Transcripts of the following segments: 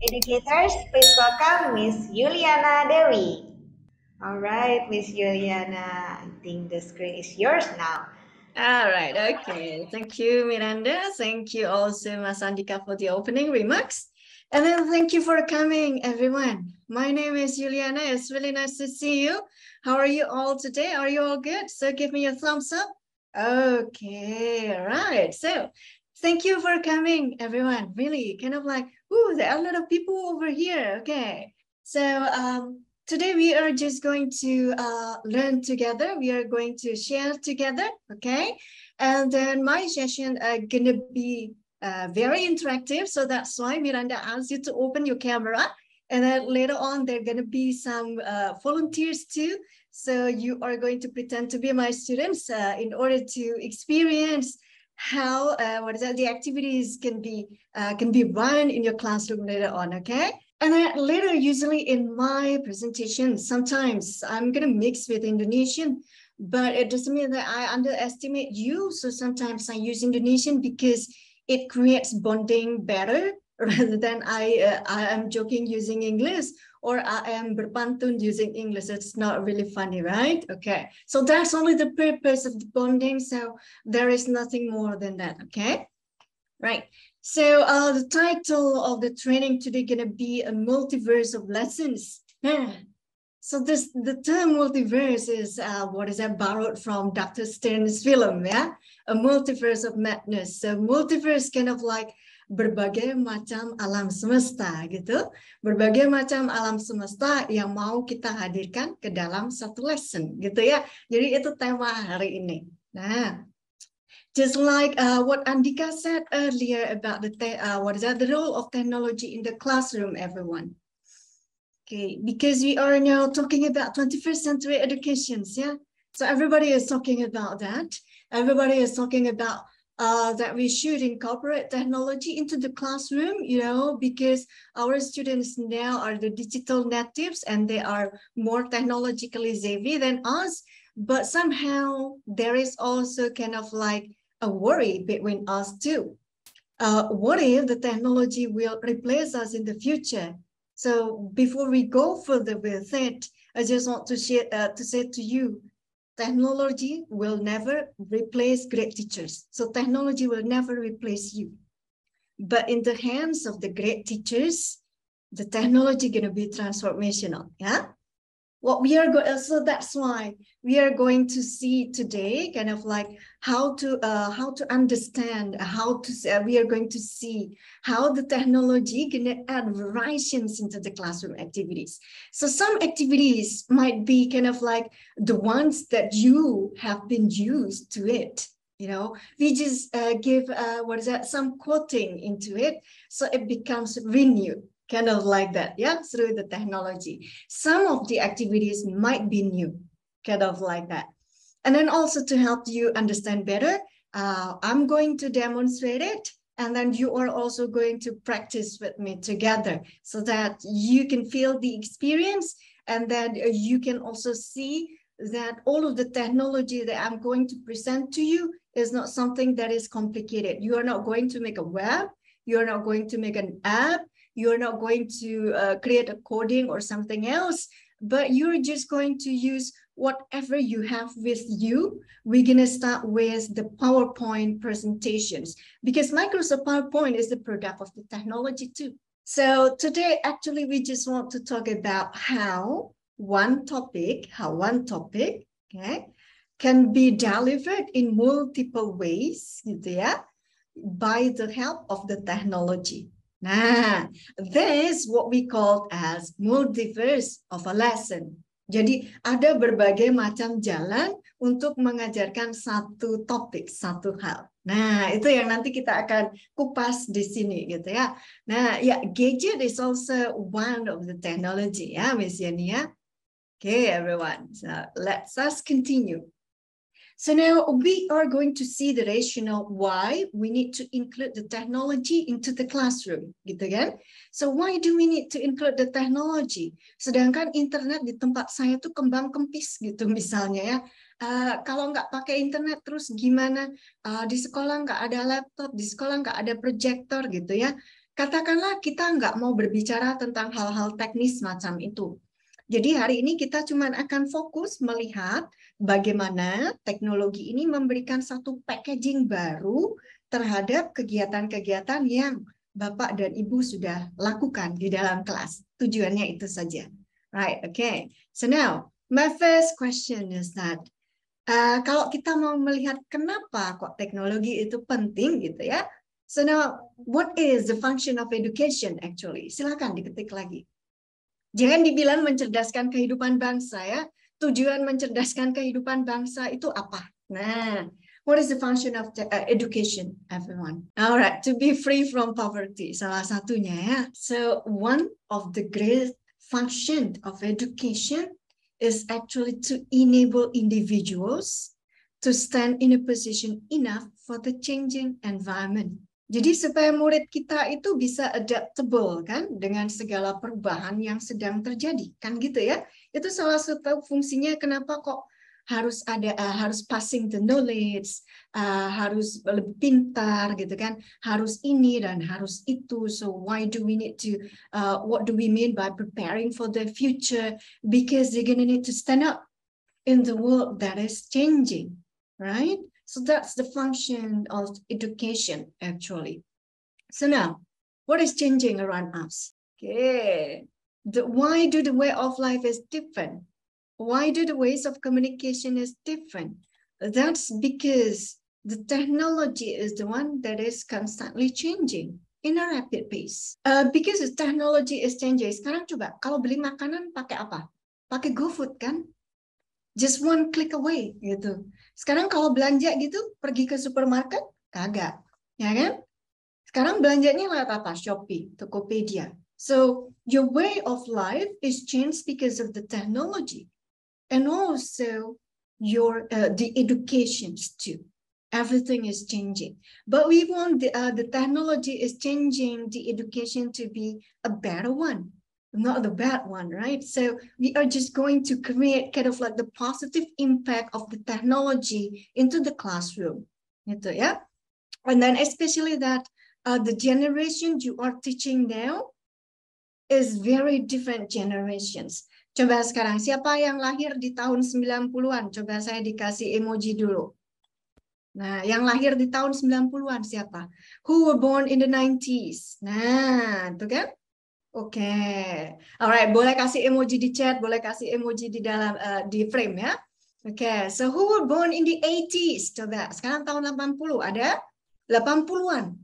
Educators, please welcome Miss Yuliana Dewi. All right, Miss Yuliana, I think the screen is yours now. All right, okay. Thank you, Miranda. Thank you also, Mas Andika, for the opening remarks. And then thank you for coming, everyone. My name is Juliana. It's really nice to see you. How are you all today? Are you all good? So give me a thumbs up. Okay, all right. So thank you for coming, everyone. Really, kind of like, ooh, there are a lot of people over here. Okay. So today we are just going to learn together. We are going to share together, okay? And then my session gonna be very interactive, so that's why Miranda asked you to open your camera. And then later on, there are gonna be some volunteers too. So you are going to pretend to be my students in order to experience how the activities can be run in your classroom later on, okay? And then later, usually in my presentation, sometimes I'm going to mix with Indonesian, but it doesn't mean that I underestimate you. So sometimes I use Indonesian because it creates bonding better rather than I am joking using English or I am berpantun using English. It's not really funny, right? Okay. So that's only the purpose of the bonding. So there is nothing more than that. Okay. Right. So the title of the training today gonna be a multiverse of lessons. So the term multiverse is what is that borrowed from Dr. Stern's film, yeah? A multiverse of madness. So multiverse kind of like berbagai macam alam semesta gitu. Berbagai macam alam semesta yang mau kita hadirkan ke dalam satu lesson gitu ya. Jadi itu tema hari ini. Nah, just like what Andika said earlier about the role of technology in the classroom, everyone. Okay, because we are now talking about 21st century educations, yeah? So everybody is talking about that. Everybody is talking about that we should incorporate technology into the classroom, because our students now are the digital natives and they are more technologically savvy than us. But somehow there is also kind of like a worry between us too. What if the technology will replace us in the future? So before we go further with it, I just want to say to you, technology will never replace great teachers. So technology will never replace you. But in the hands of the great teachers, the technology gonna be transformational. Yeah. What we are going, so that's why we are going to see today kind of like how to understand we are going to see how the technology can add variations into the classroom activities. So some activities might be kind of like the ones that you have been used to it. We just give some quoting into it, so it becomes renewed, kind of like that, yeah, through the technology. Some of the activities might be new, kind of like that. And then also to help you understand better, I'm going to demonstrate it, and then you are also going to practice with me together so that you can feel the experience, and then you can also see that all of the technology that I'm going to present to you is not something that is complicated. You are not going to make a web, you are not going to make an app, you're not going to create a coding or something else, but you're just going to use whatever you have with you. We're going to start with the PowerPoint presentations because Microsoft PowerPoint is the product of the technology too. So today, actually, we just want to talk about how one topic, okay, can be delivered in multiple ways, gitu ya, by the help of the technology. Nah, this is what we call as multiverse of a lesson. Jadi ada berbagai macam jalan untuk mengajarkan satu topik, satu hal. Nah, itu yang nanti kita akan kupas di sini gitu ya. Nah, ya, gadget is also one of the technology ya, Miss Yani ya. Okay, everyone. So let's us continue. So now we are going to see the rationale why we need to include the technology into the classroom, gitu kan? So why do we need to include the technology? Sedangkan internet di tempat saya tuh kembang kempis gitu misalnya ya. Kalau nggak pakai internet terus gimana? Di sekolah nggak ada laptop, di sekolah nggak ada proyektor gitu ya. katakanlah kita nggak mau berbicara tentang hal-hal teknis macam itu. Jadi hari ini kita cuma akan fokus melihat bagaimana teknologi ini memberikan satu packaging baru terhadap kegiatan-kegiatan yang Bapak dan Ibu sudah lakukan di dalam kelas. Tujuannya itu saja. Right, okay. So now, my first question is that, kalau kita mau melihat kenapa kok teknologi itu penting gitu ya. So now, what is the function of education actually? Silakan diketik lagi. Jangan dibilang mencerdaskan kehidupan bangsa ya. Tujuan mencerdaskan kehidupan bangsa itu apa? Nah, what is the function of education, everyone? Alright, to be free from poverty, salah satunya ya. So one of the great function of education is actually to enable individuals to stand in a position enough for the changing environment. Jadi supaya murid kita itu bisa adaptable kan dengan segala perubahan yang sedang terjadi kan gitu ya. Itu salah satu fungsinya kenapa kok harus ada harus passing the knowledge, harus lebih pintar gitu kan, harus ini dan harus itu. So why do we need to what do we mean by preparing for the future? Because they're gonna need to stand up in the world that is changing, right? So that's the function of education, actually. So now, what is changing around us? Okay. Why do the way of life is different? Why do the ways of communication is different? That's because the technology is the one that is constantly changing in a rapid pace. Because the technology is changing. Sekarang coba, kalau beli makanan pakai apa? Pakai GoFood kan? Just one click away gitu. Sekarang kalau belanja gitu, pergi ke supermarket, kagak. Ya kan? Sekarang belanjanya lewat apa? Shopee, Tokopedia. So, your way of life is changed because of the technology. And also, the educations too. Everything is changing. But we want the technology is changing the education to be a better one. Not the bad one, right? So we are just going to create kind of like the positive impact of the technology into the classroom, gitu ya. And then especially that the generation you are teaching now is very different generations. Coba sekarang siapa yang lahir di tahun 90-an? Coba saya dikasih emoji dulu. Nah, yang lahir di tahun 90-an siapa? Who were born in the 90s? Nah, itu kan? Oke, alright, boleh kasih emoji di chat, boleh kasih emoji di dalam di frame ya. Oke, so who were born in the 80s? Coba, sekarang tahun 80, ada 80-an.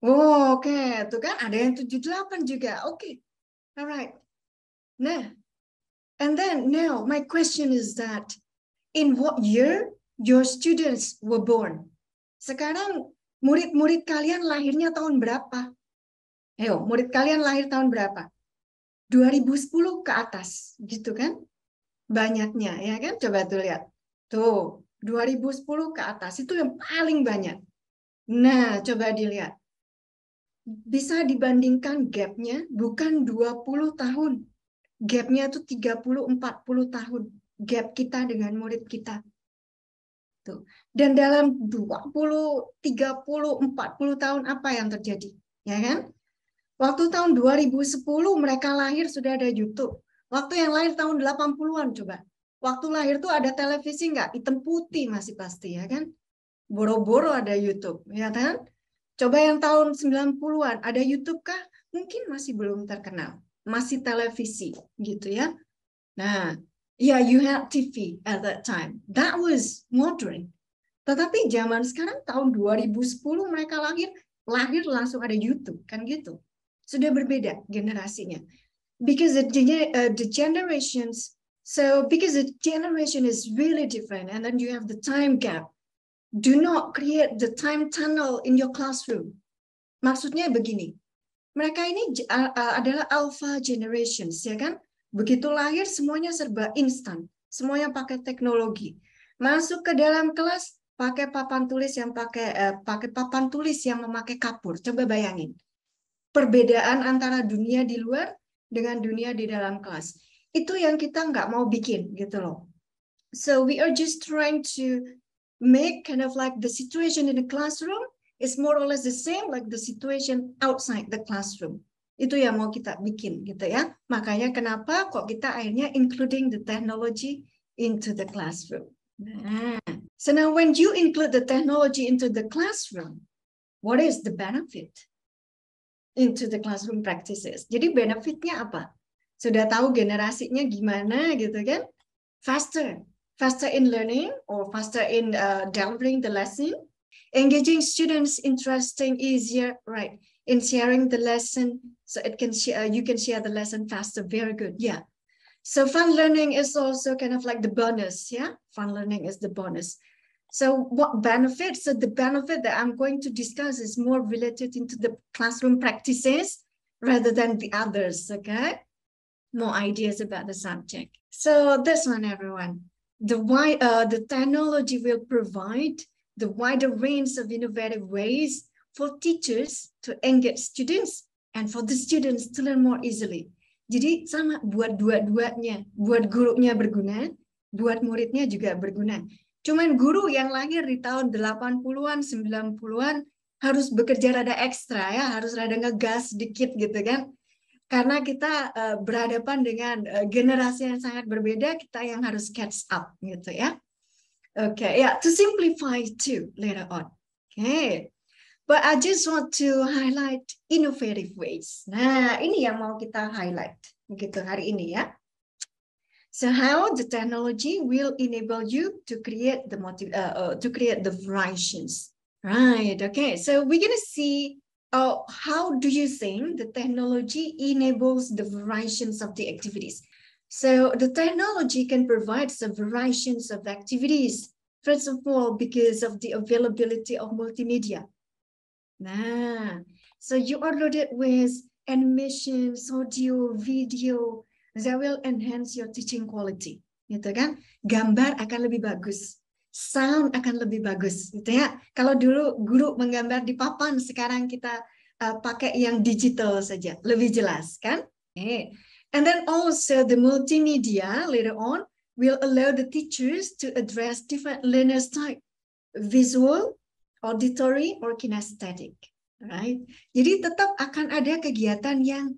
Oh, oke, tuh kan ada yang 78 juga. Oke, alright. Nah, and then now my question is that in what year your students were born? Sekarang murid-murid kalian lahirnya tahun berapa? Ayo, murid kalian lahir tahun berapa? 2010 ke atas, gitu kan? Banyaknya, ya kan? Coba tuh lihat. Tuh, 2010 ke atas, itu yang paling banyak. Nah, coba dilihat. Bisa dibandingkan gap-nya bukan 20 tahun. Gap-nya tuh 30-40 tahun. Gap kita dengan murid kita. Tuh. Dan dalam 20, 30, 40 tahun apa yang terjadi? Ya kan? Waktu tahun 2010 mereka lahir sudah ada YouTube. Waktu yang lahir tahun 80-an coba. Waktu lahir tuh ada televisi nggak? Hitam putih masih pasti ya kan? Boro-boro ada YouTube, ya kan? Coba yang tahun 90-an ada YouTube kah? Mungkin masih belum terkenal. Masih televisi gitu ya. Nah, ya you had TV at that time. That was modern. Tetapi zaman sekarang tahun 2010 mereka lahir langsung ada YouTube kan gitu. Sudah berbeda generasinya. Because the generations, so because the generation is really different, and then you have the time gap. Do not create the time tunnel in your classroom. Maksudnya begini, mereka ini adalah alpha generations, ya kan? Begitu lahir semuanya serba instan, semuanya pakai teknologi. Masuk ke dalam kelas pakai papan tulis yang pakai papan tulis yang memakai kapur. Coba bayangin. Perbedaan antara dunia di luar dengan dunia di dalam kelas. Itu yang kita nggak mau bikin gitu loh. So we are just trying to make kind of like the situation in the classroom is more or less the same like the situation outside the classroom. Itu yang mau kita bikin gitu ya. Makanya kenapa kok kita akhirnya including the technology into the classroom. Nah, so now when you include the technology into the classroom, what is the benefit into the classroom practices? Jadi benefitnya apa? Sudah tahu generasinya gimana gitu kan? Faster in learning or faster in delivering the lesson, engaging students, interesting, easier, right? In sharing the lesson, so it can you can share the lesson faster. Very good, yeah. So fun learning is also kind of like the bonus, yeah. Fun learning is the bonus. So what benefits? So the benefit that I'm going to discuss is more related into the classroom practices rather than the others. Okay, more ideas about the subject. So this one, everyone. The technology will provide the wider range of innovative ways for teachers to engage students and for the students to learn more easily. Jadi sama buat dua-duanya, buat gurunya berguna, buat muridnya juga berguna. Cuman guru yang lahir di tahun 80-an, 90-an harus bekerja rada ekstra ya, harus rada ngegas dikit gitu kan. Karena kita berhadapan dengan generasi yang sangat berbeda, kita yang harus catch up gitu ya. Okay, yeah, to simplify too later on. Okay, but I just want to highlight innovative ways. Nah, ini yang mau kita highlight begitu hari ini ya. So how the technology will enable you to create the variations, right? Okay, so we're gonna see how do you think the technology enables the variations of the activities. So the technology can provide some variations of activities. First of all, because of the availability of multimedia. Nah, so you are loaded with animations, audio, video, that will enhance your teaching quality. Gitu kan? Gambar akan lebih bagus, sound akan lebih bagus, gitu ya. Kalau dulu guru menggambar di papan, sekarang kita pakai yang digital saja, lebih jelas kan? Okay. And then also the multimedia later on will allow the teachers to address different learners type, visual, auditory, or kinesthetic, right? Jadi tetap akan ada kegiatan yang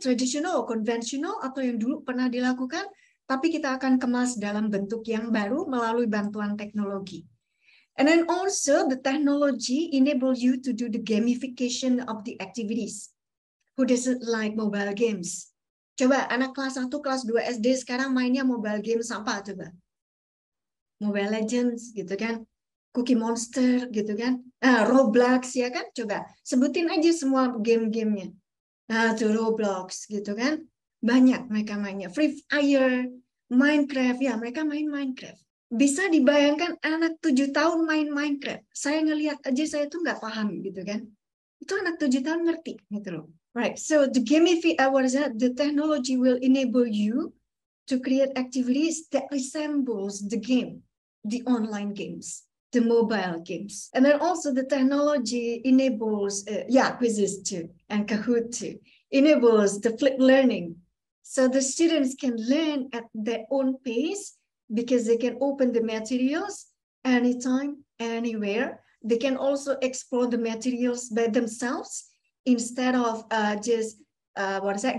tradisional, konvensional, atau yang dulu pernah dilakukan, tapi kita akan kemas dalam bentuk yang baru melalui bantuan teknologi. And then also the technology enable you to do the gamification of the activities. Who doesn't like mobile games? Coba anak kelas 1, kelas 2 SD sekarang mainnya mobile games apa coba? Mobile Legends gitu kan? Cookie Monster gitu kan? Roblox ya kan? Coba sebutin aja semua game-gamenya. Nah, tuh Roblox gitu kan? Banyak mereka mainnya. Free Fire, Minecraft, ya mereka main Minecraft. Bisa dibayangkan anak 7 tahun main Minecraft. Saya ngelihat aja saya tuh nggak paham gitu kan. Itu anak 7 tahun ngerti gitu loh. Right, so the the technology will enable you to create activities that resembles the game, the online games, the mobile games. And then also the technology enables, quizzes too, and Kahoot too, enables the flipped learning. So the students can learn at their own pace because they can open the materials anytime, anywhere. They can also explore the materials by themselves instead of just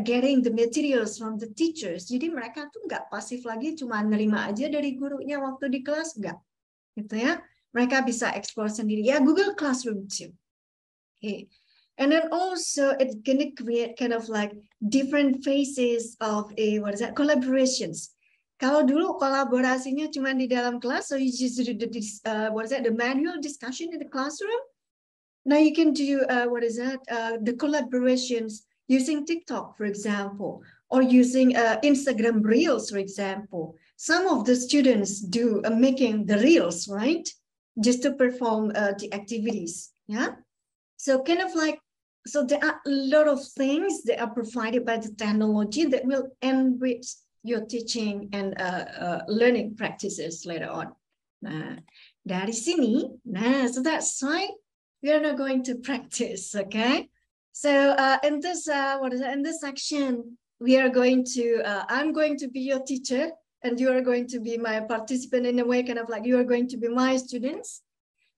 getting the materials from the teachers. Jadi mereka tuh nggak pasif lagi, cuma nerima aja dari gurunya waktu di kelas, nggak, gitu ya. Mereka bisa explore sendiri. Ya, Google Classroom too. Okay. And then also it's gonna create kind of like different phases of collaborations. Kalau dulu kolaborasinya cuma di dalam kelas, so you just do the manual discussion in the classroom. Now you can do the collaborations using TikTok, for example, or using Instagram Reels, for example. Some of the students do making the Reels, right? Just to perform the activities, yeah? So kind of like, so there are a lot of things that are provided by the technology that will enrich your teaching and learning practices later on. Nah, dari sini, so that's why we are not going to practice, okay? So in this section, we are going to, I'm going to be your teacher, and you are going to be my participant in a way, kind of like you are going to be my students.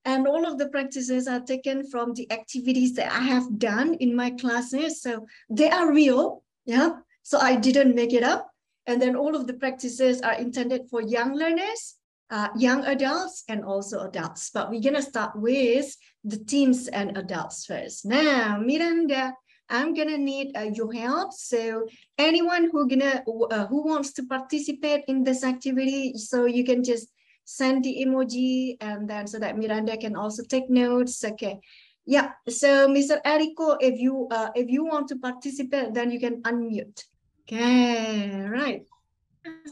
And all of the practices are taken from the activities that I have done in my classes. So they are real. Yeah. So I didn't make it up. And then all of the practices are intended for young learners, young adults, and also adults. But we're going to start with the teens and adults first. Now, Miranda, I'm going to need your help. So anyone who wants to participate in this activity, so you can just send the emoji, and then so that Miranda can also take notes. Okay. Yeah. So Mr. Eriko, if you want to participate, then you can unmute. Okay, right.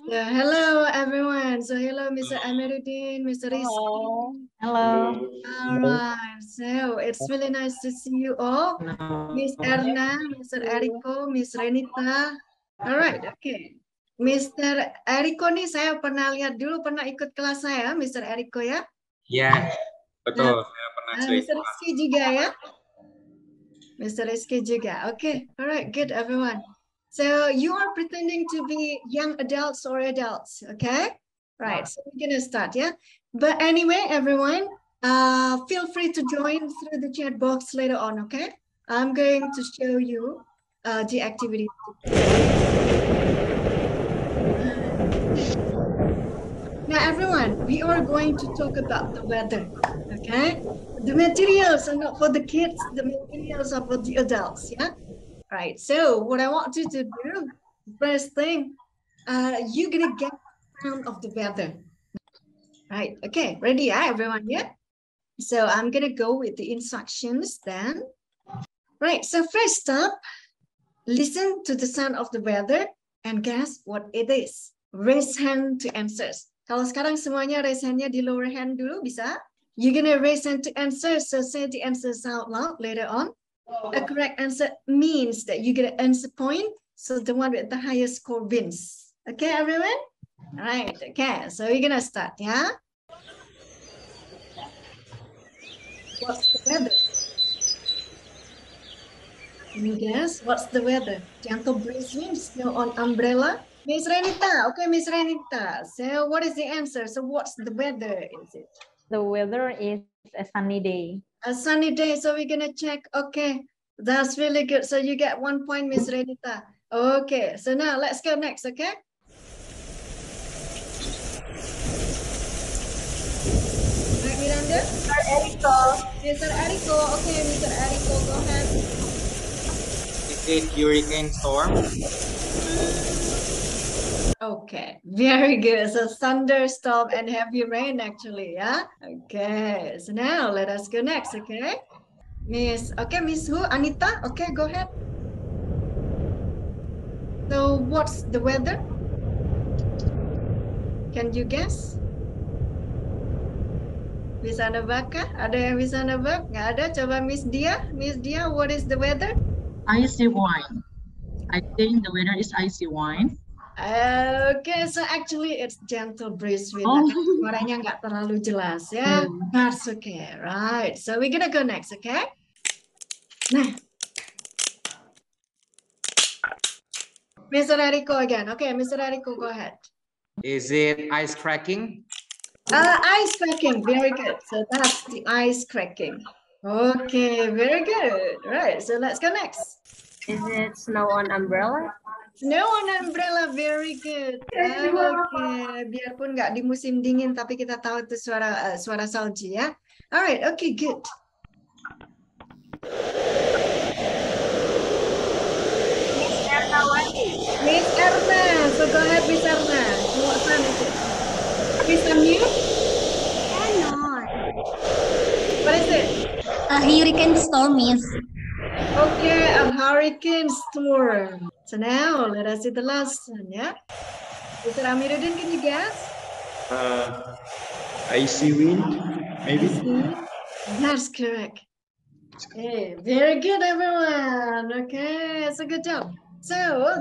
So hello everyone. So hello Mr. Amiruddin, Mr. Rizky. Hello. All right. So it's really nice to see you all. Miss Erna, Mr. Eriko, Miss Renita. All right, okay. Mr. Eriko nih saya pernah lihat dulu, pernah ikut kelas saya, Mr. Eriko ya. Ya, betul. Saya pernah Mr. Rizky juga ya. Mr. Rizky juga. Okay, all right, good everyone. So you are pretending to be young adults or adults, okay? Right, so we're gonna start, yeah? But anyway, everyone, feel free to join through the chat box later on, okay? I'm going to show you the activity. Now, everyone, we are going to talk about the weather, okay? The materials are not for the kids, the materials are for the adults, yeah? Right, so what I want you to do, first thing, you're gonna get the sound of the weather. Right, okay, ready, yeah, everyone, yeah? So I'm gonna go with the instructions then. Right, so first up, listen to the sound of the weather and guess what it is. Raise hand to answers. Kalau sekarang semuanya raise handnya di lower hand dulu, bisa? You're gonna raise hand to answer, so say the answers out loud later on. A correct answer means that you get an answer point, so the one with the highest score wins. Okay, everyone? All right, okay, so we're gonna start, yeah? What's the weather? Can you guess? What's the weather? Gentle breeze wind, snow on umbrella? Miss Renita, okay, Miss Renita. So what is the answer? So what's the weather, is it? The weather is a sunny day. A sunny day, so we're gonna check. Okay, that's really good. So you get 1 point, Miss Renita. Okay, so now let's go next, okay? Right, Miranda? Mr. Eriko. Mr. Eriko, okay, Mr. Eriko, go ahead. Is it hurricane storm? Okay, very good. So thunderstorm and heavy rain actually, yeah? Okay, so now let us go next, okay? Miss who? Anita? Okay, go ahead. So what's the weather? Can you guess? Bisa nebak kah? Ada yang bisa nebak? Nggak ada? Coba Miss Dia. Miss Dia, what is the weather? Icy wine. I think the weather is icy wine. Okay, so actually it's gentle breeze wind. Oh. Suaranya nggak terlalu jelas ya. That's okay, right? So we're gonna go next, okay? Nah, Mr. Eriko again. Okay, Mr. Eriko, go ahead. Is it ice cracking? Ice cracking, very good. So that's the ice cracking. Okay, very good. Right, so let's go next. Is it snow on umbrella? Snow on umbrella, very good. Okay, biarpun nggak di musim dingin, tapi kita tahu itu suara salju ya. Alright, okay, good. Miss Erna Wati. Miss Erna, so go ahead, Miss Erna. What time is it? Miss Amir? Cannot. What is it? A hurricane storm is. Okay, a hurricane storm. So now let us see the last one, yeah? Mr. Amiruddin, can you guess? Icy wind, maybe? That's correct. Okay, very good, everyone. Okay, so good job. So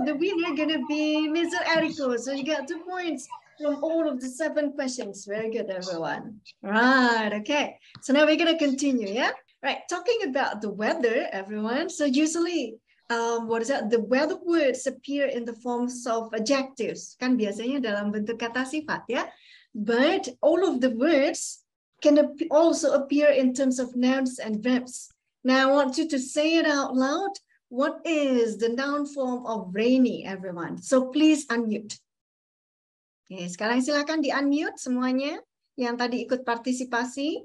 the winner gonna be Mr. Eriko. So you got 2 points from all of the 7 questions. Very good, everyone. Right, okay. So now we're gonna continue, yeah? Right, talking about the weather, everyone. So usually, the weather words appear in the forms of adjectives. Kan biasanya dalam bentuk kata sifat, ya. But all of the words can also appear in terms of nouns and verbs. Now I want you to say it out loud. What is the noun form of rainy, everyone? So please unmute. Okay, sekarang silakan di-unmute semuanya yang tadi ikut partisipasi.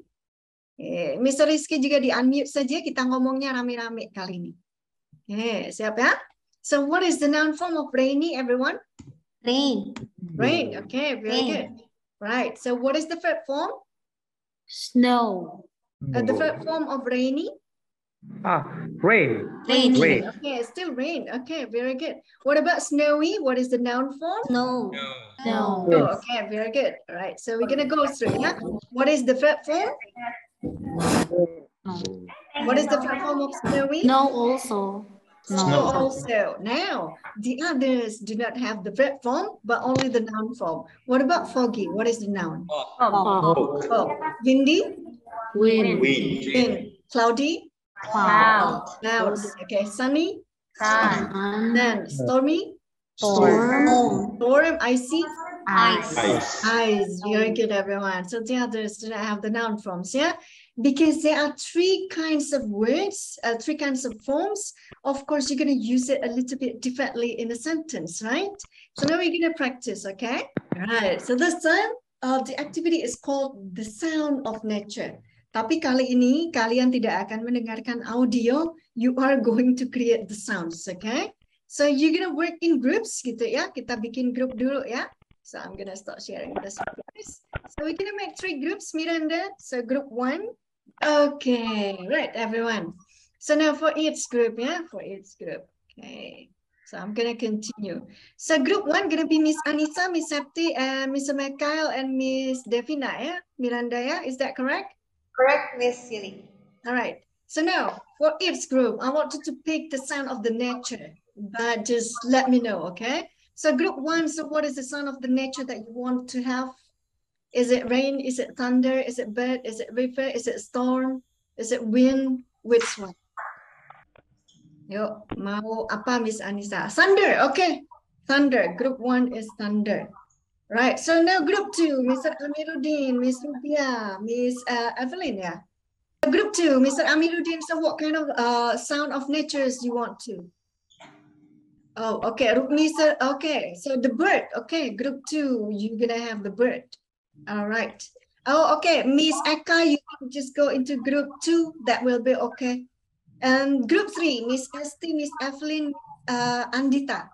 Mr. Rizky juga di-unmute saja, kita ngomongnya rame-rame kali ini. Siap ya? So what is the noun form of rainy, everyone? Rain. Rain, okay, very good. Right, so what is the verb form? Snow. The verb form of rainy? Rain. Rain. Rain. Okay, still rain. Okay, very good. What about snowy? What is the noun form? Snow. No. Oh, okay, very good. All right, so we're gonna go through. Yeah, what is the verb form? What is the verb form of snowy? Snow also. Snow also. Now, the others do not have the verb form, but only the noun form. What about foggy? What is the noun? Smoke. Oh, windy? Wind. Wind. Cloudy? Cloud. Clouds. Okay, sunny? Sun. Then stormy? Storm. Storm, icy? Ice. Eyes, very good, everyone. So the others do not have the noun forms, yeah? Because there are three kinds of words, three kinds of forms. Of course, you're going to use it a little bit differently in a sentence, right? So now we're going to practice, okay? All right, so this time, the activity is called the sound of nature. Tapi kali ini, kalian tidak akan mendengarkan audio, you are going to create the sounds, okay? So you're going to work in groups, gitu ya. Kita bikin grup dulu, ya. So I'm going to start sharing the screen. So we're going to make 3 groups, Miranda. So group 1. Okay, right, everyone. So now for each group, yeah, for each group. Okay, so I'm going to continue. So group 1 going to be Miss Anissa, Miss Septi, and Mr. Mikhail, and Miss Devina, yeah? Miranda, yeah? Is that correct? Correct, Miss Yuli. All right. So now, for each group, I want you to pick the sound of the nature, but just let me know, okay? So group 1, so what is the sound of the nature that you want to have? Is it rain? Is it thunder? Is it bird? Is it river? Is it storm? Is it wind? Which one? Yo, mau apa, Miss Anissa? Thunder, okay. Thunder, group 1 is thunder. Right, so now group 2, Mr. Amiruddin, Miss Rubia, Miss Evelyn, yeah? Group 2, Mr. Amiruddin, so what kind of sound of natures you want to? Oh, okay, Mr. Okay, so the bird, okay, group 2, you're gonna have the bird. All right. Oh, okay, Miss Eka, you can just go into group 2, that will be okay. And group 3, Miss Esti, Miss Evelyn, Andita.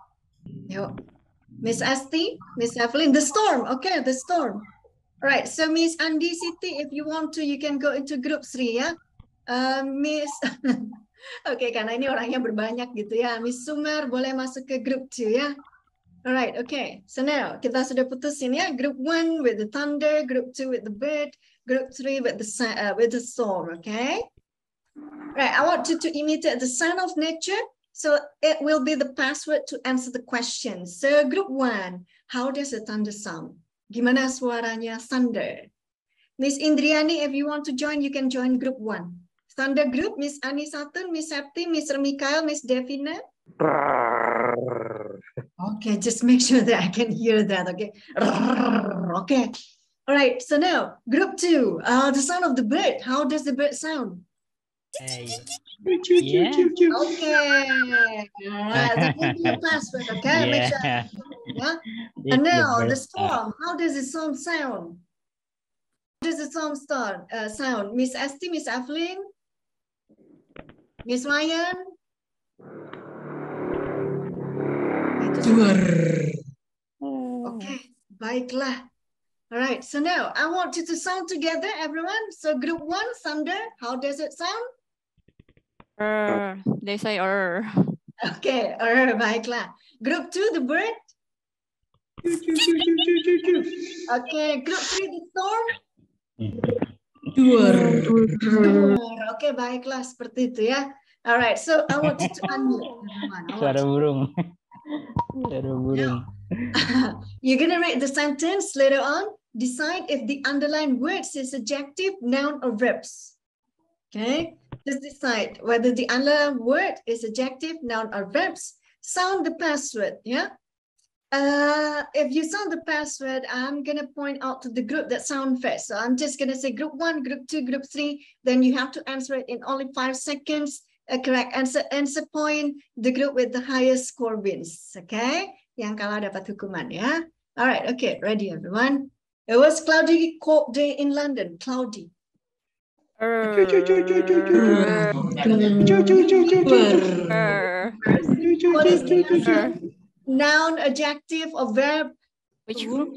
Yo. Miss Esti, Miss Evelyn, the storm, okay, the storm. All right, so Miss Andi Siti, if you want to, you can go into group 3, ya. Miss, oke, karena ini orangnya berbanyak gitu ya. Miss Sumar boleh masuk ke group 2 ya. Alright, okay. So now kita sudah putusin ya. Group 1 with the thunder, group 2 with the bird, group 3 with the storm, okay? Right, I want you to imitate the sound of nature. So it will be the password to answer the question. So group 1, how does the thunder sound? Gimana suaranya thunder? Miss Indriani, if you want to join, you can join group 1. Thunder group, Miss Anisatun, Miss Septi, Mr. Mikhail, Miss Devina. Okay, just make sure that I can hear that, okay? Okay. All right, so now, group 2, the sound of the bird. How does the bird sound? Yeah. Okay. All right, that will be your password, okay? Make sure. Yeah. And now, the storm. How does the storm sound? How does the storm sound? Miss Esti, Miss Evelyn? Miss Ryan? Okay, baiklah. All right, so now I want you to sound together, everyone. So group 1, thunder, how does it sound? They say Okay, baiklah. Group 2, the bird? Okay, group 3, the storm? Okay, baiklah, seperti itu ya. All right, so I want you to unmute, everyone. Suara burung. Suara burung. You're going to read the sentence later on. Decide if the underlined words is adjective, noun, or verbs. Okay, just decide whether the underlined word is adjective, noun, or verbs. Sound the password, yeah? If you saw the password, I'm gonna point out to the group that sound first. So I'm just gonna say group 1, group 2, group 3. Then you have to answer it in only 5 seconds. A correct answer point. The group with the highest score wins. Okay? Yang kalah dapat hukuman ya. All right. Okay. Ready, everyone? It was cloudy, cold day in London. Cloudy. What is the answer? Noun, adjective, or verb? Which group?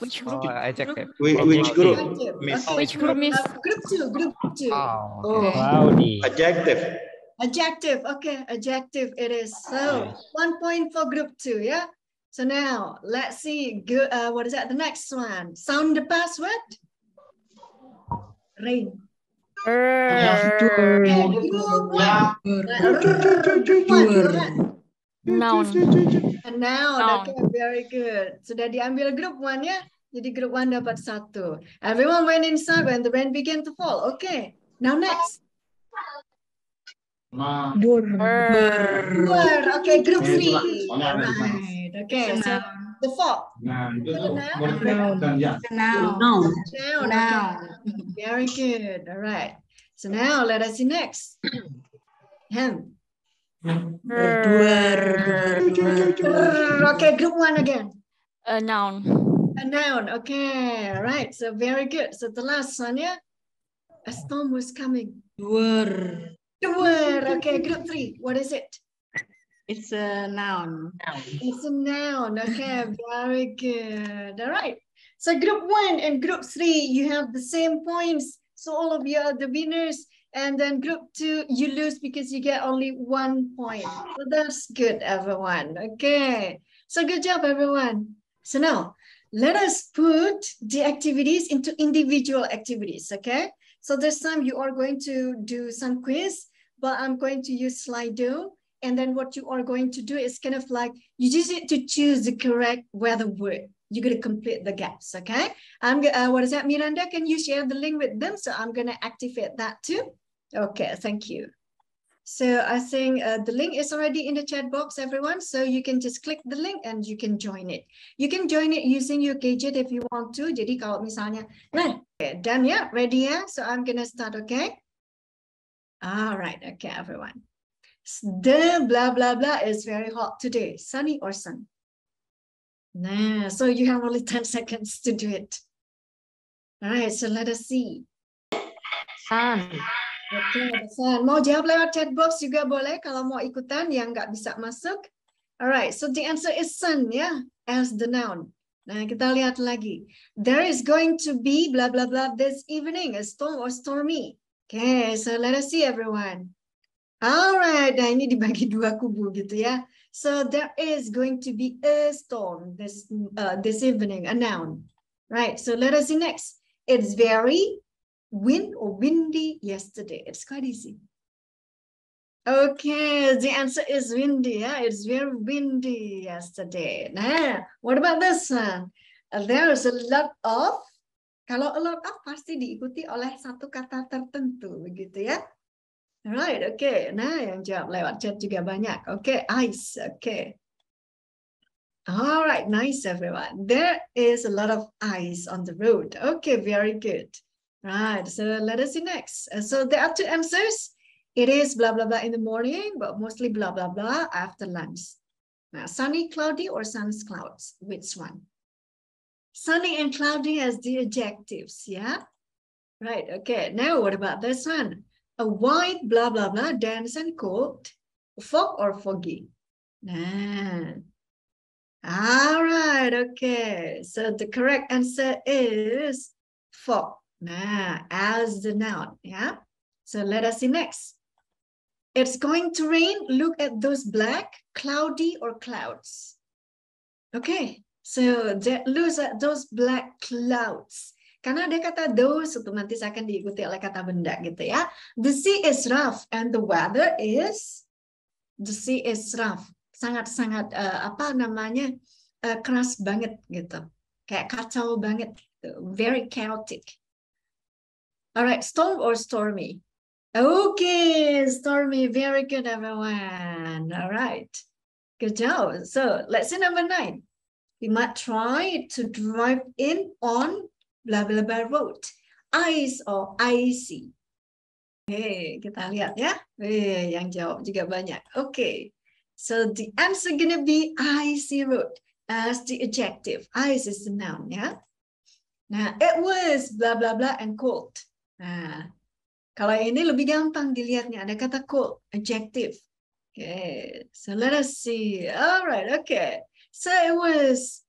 Which group? Adjective. Which group, Adjective. Miss? Okay. Which group, Miss? Group 2. Group 2. Oh, Oh. cloudy. Adjective. Adjective. Okay. Adjective it is. So 1 point for group 2. Yeah. So now let's see. What is that? The next one. Sound the password. Rain. Okay, group 1. Group 1. Go ahead. Noun. A noun. Okay, very good. Sudah diambil group 1 ya. Jadi group 1 dapat 1. Everyone went inside when the rain began to fall. Okay. Now next. Word. Okay, group 3. Right. Okay, so the 4th. Noun. Noun. Okay. Very good. All right. So now let us see next. Hem. Okay, group 1 again. A noun. A noun. Okay. All right. So very good. So the last one, yeah. A storm was coming. Word. The word. Okay, group 3. What is it? It's a noun. It's a noun. Okay, very good. All right. So group 1 and group 3, you have the same points. So all of you are the winners. And then group 2, you lose because you get only 1 point. So that's good, everyone. Okay. So good job, everyone. So now, let us put the activities into individual activities, okay? So this time you are going to do some quiz, but I'm going to use Slido. And then what you are going to do is kind of like, you just need to choose the correct weather word. You're going to complete the gaps, okay? What is that, Miranda? Can you share the link with them? So I'm going to activate that too. Okay, thank you. So I think the link is already in the chat box, everyone. So you can just click the link and you can join it. You can join it using your gadget if you want to. Jadi kalau misalnya, nah, okay, done ya, ready ya? So I'm gonna start, okay? All right, okay, everyone. The blah, blah, blah is very hot today. Sunny or sun? Nah, so you have only 10 seconds to do it. All right, so let us see. Sun. Oke, Sun. Mau jawab lewat chat box juga boleh kalau mau ikutan yang nggak bisa masuk. Alright, so the answer is sun ya, as the noun. Nah, kita lihat lagi. There is going to be blah blah blah this evening, a storm or stormy. Okay, so let us see everyone. Alright, nah ini dibagi 2 kubu gitu ya. So there is going to be a storm this evening, a noun. Right, so let us see next. It's very wind or windy yesterday. It's quite easy. Okay, the answer is windy. Yeah, it's very windy yesterday. Nah, what about this one? There's a lot of. Kalau a lot of pasti diikuti oleh satu kata tertentu, begitu ya. Right, okay. Nah, yang jawab lewat chat juga banyak. Okay, ice. Okay. All right, nice everyone. There is a lot of ice on the road. Okay, very good. Right, so let us see next. So there are 2 answers. It is blah, blah, blah in the morning, but mostly blah, blah, blah after lunch. Now, sunny, cloudy, or sun's clouds? Which one? Sunny and cloudy as the adjectives, yeah? Right, okay. Now, what about this one? A white, blah, blah, blah, dense and cold. Fog or foggy? Nah. All right, okay. So the correct answer is fog. Nah, as the noun, yeah? So let us see next. It's going to rain. Look at those black, cloudy, or clouds. Okay, so look at those black clouds. Karena ada kata those, otomatis akan diikuti oleh kata benda gitu ya. The sea is rough and the weather is, the sea is rough. Sangat-sangat, keras banget gitu. Kayak kacau banget gitu. Very chaotic. All right, storm or stormy? Okay, stormy. Very good, everyone. All right, good job. So let's see number 9. we might try to drive in on blah blah blah road. Ice or icy. Oke, kita lihat ya. Yang jawab juga banyak. Oke. So the answer gonna be icy road as the adjective. Ice is the noun ya. Nah, it was blah blah blah and cold. Nah, kalau ini lebih gampang dilihatnya. Ada kata cold, adjective. Okay, so let us see. All right, okay. So it was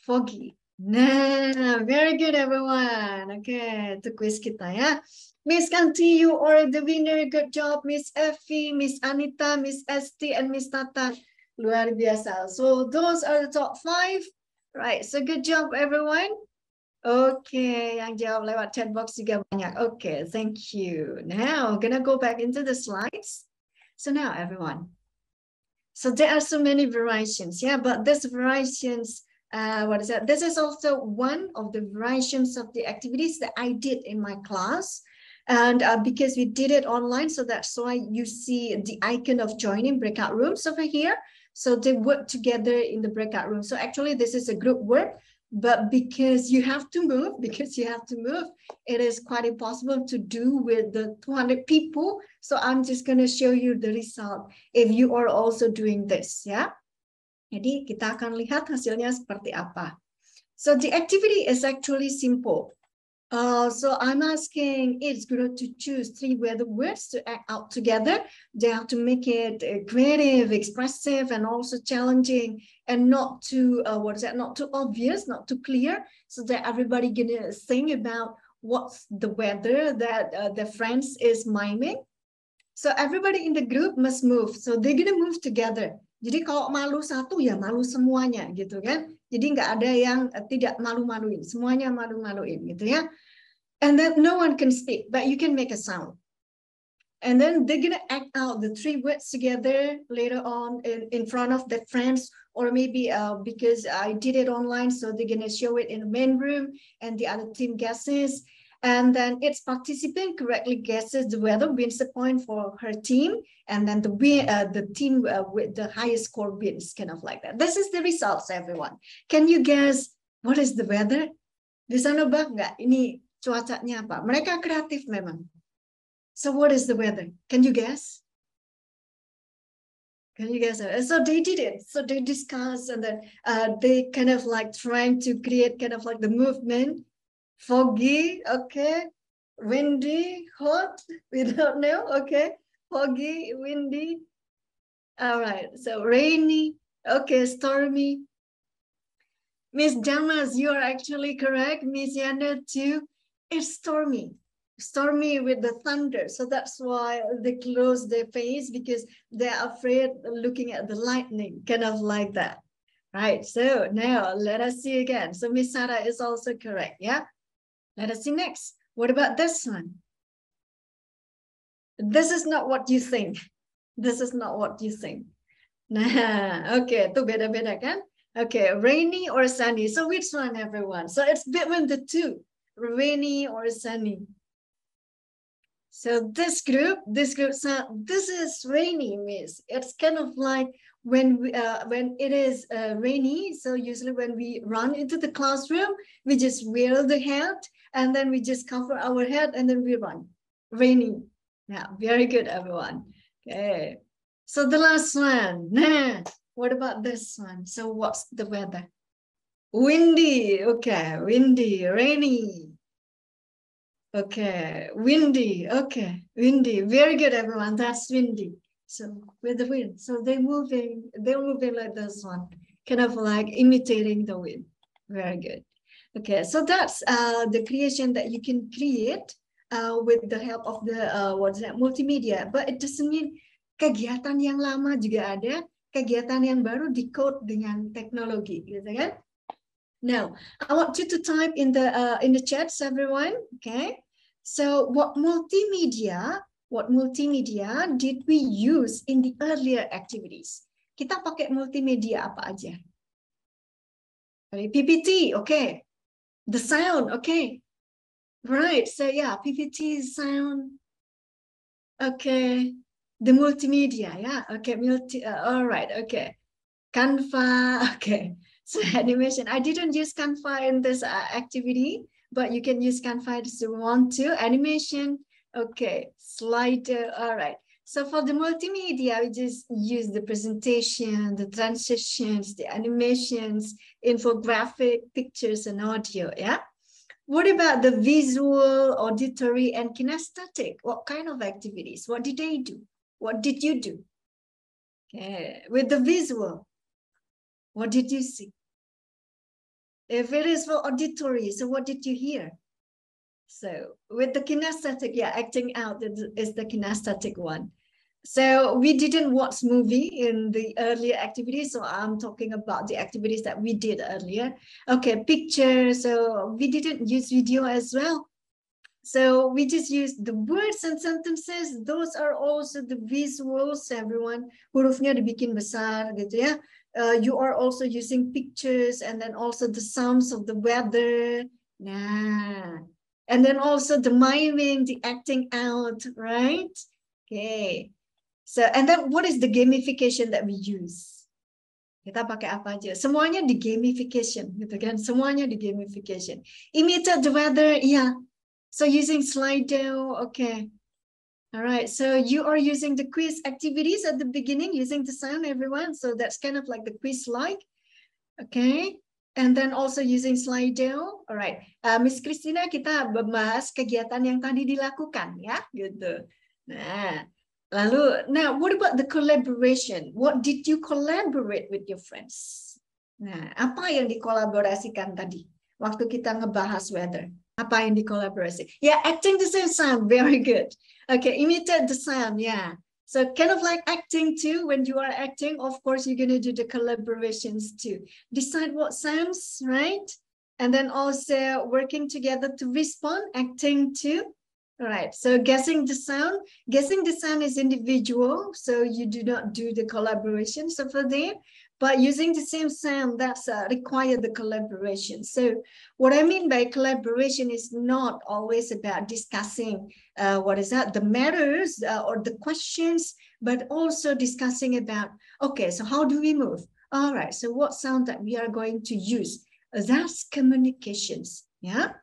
foggy. Nah, very good everyone. Okay, itu quiz kita ya. Miss Kanti, you are the winner. Good job, Miss Effie, Miss Anita, Miss Esti, and Miss Tata. Luar biasa. So those are the top 5. Right, so good job everyone. Okay, yang jawab lewat chat box juga banyak. Okay, thank you. Now, gonna go back into the slides. So now everyone. So there are so many variations, yeah, but this variations, what is that? This is also one of the variations of the activities that I did in my class. And because we did it online, so that's why you see the icon of joining breakout rooms over here. So they work together in the breakout room. So actually this is a group work, but because you have to move, it is quite impossible to do with the 200 people. So I'm just going to show you the result if you are also doing this, ya. Jadi kita akan lihat hasilnya seperti apa. So the activity is actually simple. So I'm asking each group to choose 3 weather words to act out together. They have to make it creative, expressive, and also challenging, and not too not too obvious, not too clear, so that everybody gonna think about what's the weather that their friends is miming. So everybody in the group must move. So they're gonna move together. Jadi kalau malu satu ya malu semuanya gitu kan. Jadi nggak ada yang tidak malu-maluin, semuanya malu-maluin gitu ya. And then no one can speak, but you can make a sound. And then they're gonna act out the 3 words together later on in front of their friends, or maybe because I did it online, so they're gonna show it in the main room and the other team guesses. And then its participant correctly guesses the weather wins the point for her team, and then the team with the highest score wins, kind of like that. This is the results, everyone. Can you guess what is the weather? Bisa nebak nggak ini cuacanya apa? Mereka kreatif memang. So what is the weather? Can you guess? Can you guess? So they did it. So they discussed, and then they kind of like trying to create kind of like the movement. Foggy, okay. Windy, hot, we don't know, okay. Foggy, windy. All right, so rainy, okay, stormy. Miss Damas, you are actually correct. Miss Yanda too. It's stormy. Stormy with the thunder. So that's why they close their face, because they're afraid looking at the lightning, kind of like that. Right, so now let us see again. So Miss Sarah is also correct, yeah? Let us see next. What about this one? This is not what you think. This is not what you think. Nah, okay, itu beda-beda kan? Okay, rainy or sunny. So which one, everyone? So it's between the 2, rainy or sunny. So this group, this is rainy, miss. It's kind of like when it is rainy. So usually when we run into the classroom, we just wear the hat, and then we just cover our head, and then we run. Rainy. Yeah, very good, everyone. Okay. So the last one. Nah, what about this one? So what's the weather? Windy. Okay, windy, rainy. Okay, windy. Okay, windy. Very good, everyone. That's windy. So with the wind. So they're moving like this one, kind of like imitating the wind. Very good. Okay, so that's the creation that you can create with the help of the multimedia. But it doesn't mean kegiatan yang lama juga ada, kegiatan yang baru di-code dengan teknologi, gitu kan? Now, I want you to type in the chats, everyone. Okay. So, what multimedia did we use in the earlier activities? Kita pakai multimedia apa aja? PPT, okay. The sound, okay. Right. So yeah, PPT sound. Okay. The multimedia, yeah. Okay. All right. Okay. Canva. Okay. So animation. I didn't use Canva in this activity, but you can use Canva if you want to. Animation. Okay. Slider. All right. So for the multimedia, we just use the presentation, the transitions, the animations, infographic, pictures, and audio. Yeah. What about the visual, auditory, and kinesthetic? What kind of activities? What did they do? What did you do? Okay. With the visual, what did you see? If it is for auditory, so what did you hear? So with the kinesthetic, yeah, acting out is the kinesthetic one. So we didn't watch movie in the earlier activities, so I'm talking about the activities that we did earlier. Okay, pictures, so we didn't use video as well. So we just use the words and sentences. Those are also the visuals, everyone. Hurufnya dibikin besar gitu ya. You are also using pictures and then also the sounds of the weather. Nah. And then also the miming, the acting out, right? Okay. So, and then what is the gamification that we use? Kita pakai apa aja? Semuanya di gamification, gitu kan? Semuanya di gamification. Imitate the weather, yeah. So using Slido, okay. All right, so you are using the quiz activities at the beginning, using the sound, everyone. So that's kind of like the quiz-like, okay. And then also using Slido. All right, Miss Christina, kita membahas kegiatan yang tadi dilakukan, ya, gitu. Nah. Lalu, now what about the collaboration? What did you collaborate with your friends? Nah, apa yang dikolaborasikan tadi waktu kita ngebahas weather? Apa yang dikolaborasi? Yeah, acting the same sound, very good. Okay, imitate the sound, yeah. So kind of like acting too, when you are acting, of course, you're gonna do the collaborations too. Decide what sounds, right? And then also working together to respond, acting too. All right, so guessing the sound is individual, so you do not do the collaborations over there, but using the same sound, that's require the collaboration. So what I mean by collaboration is not always about discussing the matters or the questions, but also discussing about, okay, so how do we move? All right, so what sound that we are going to use? That's communications, yeah?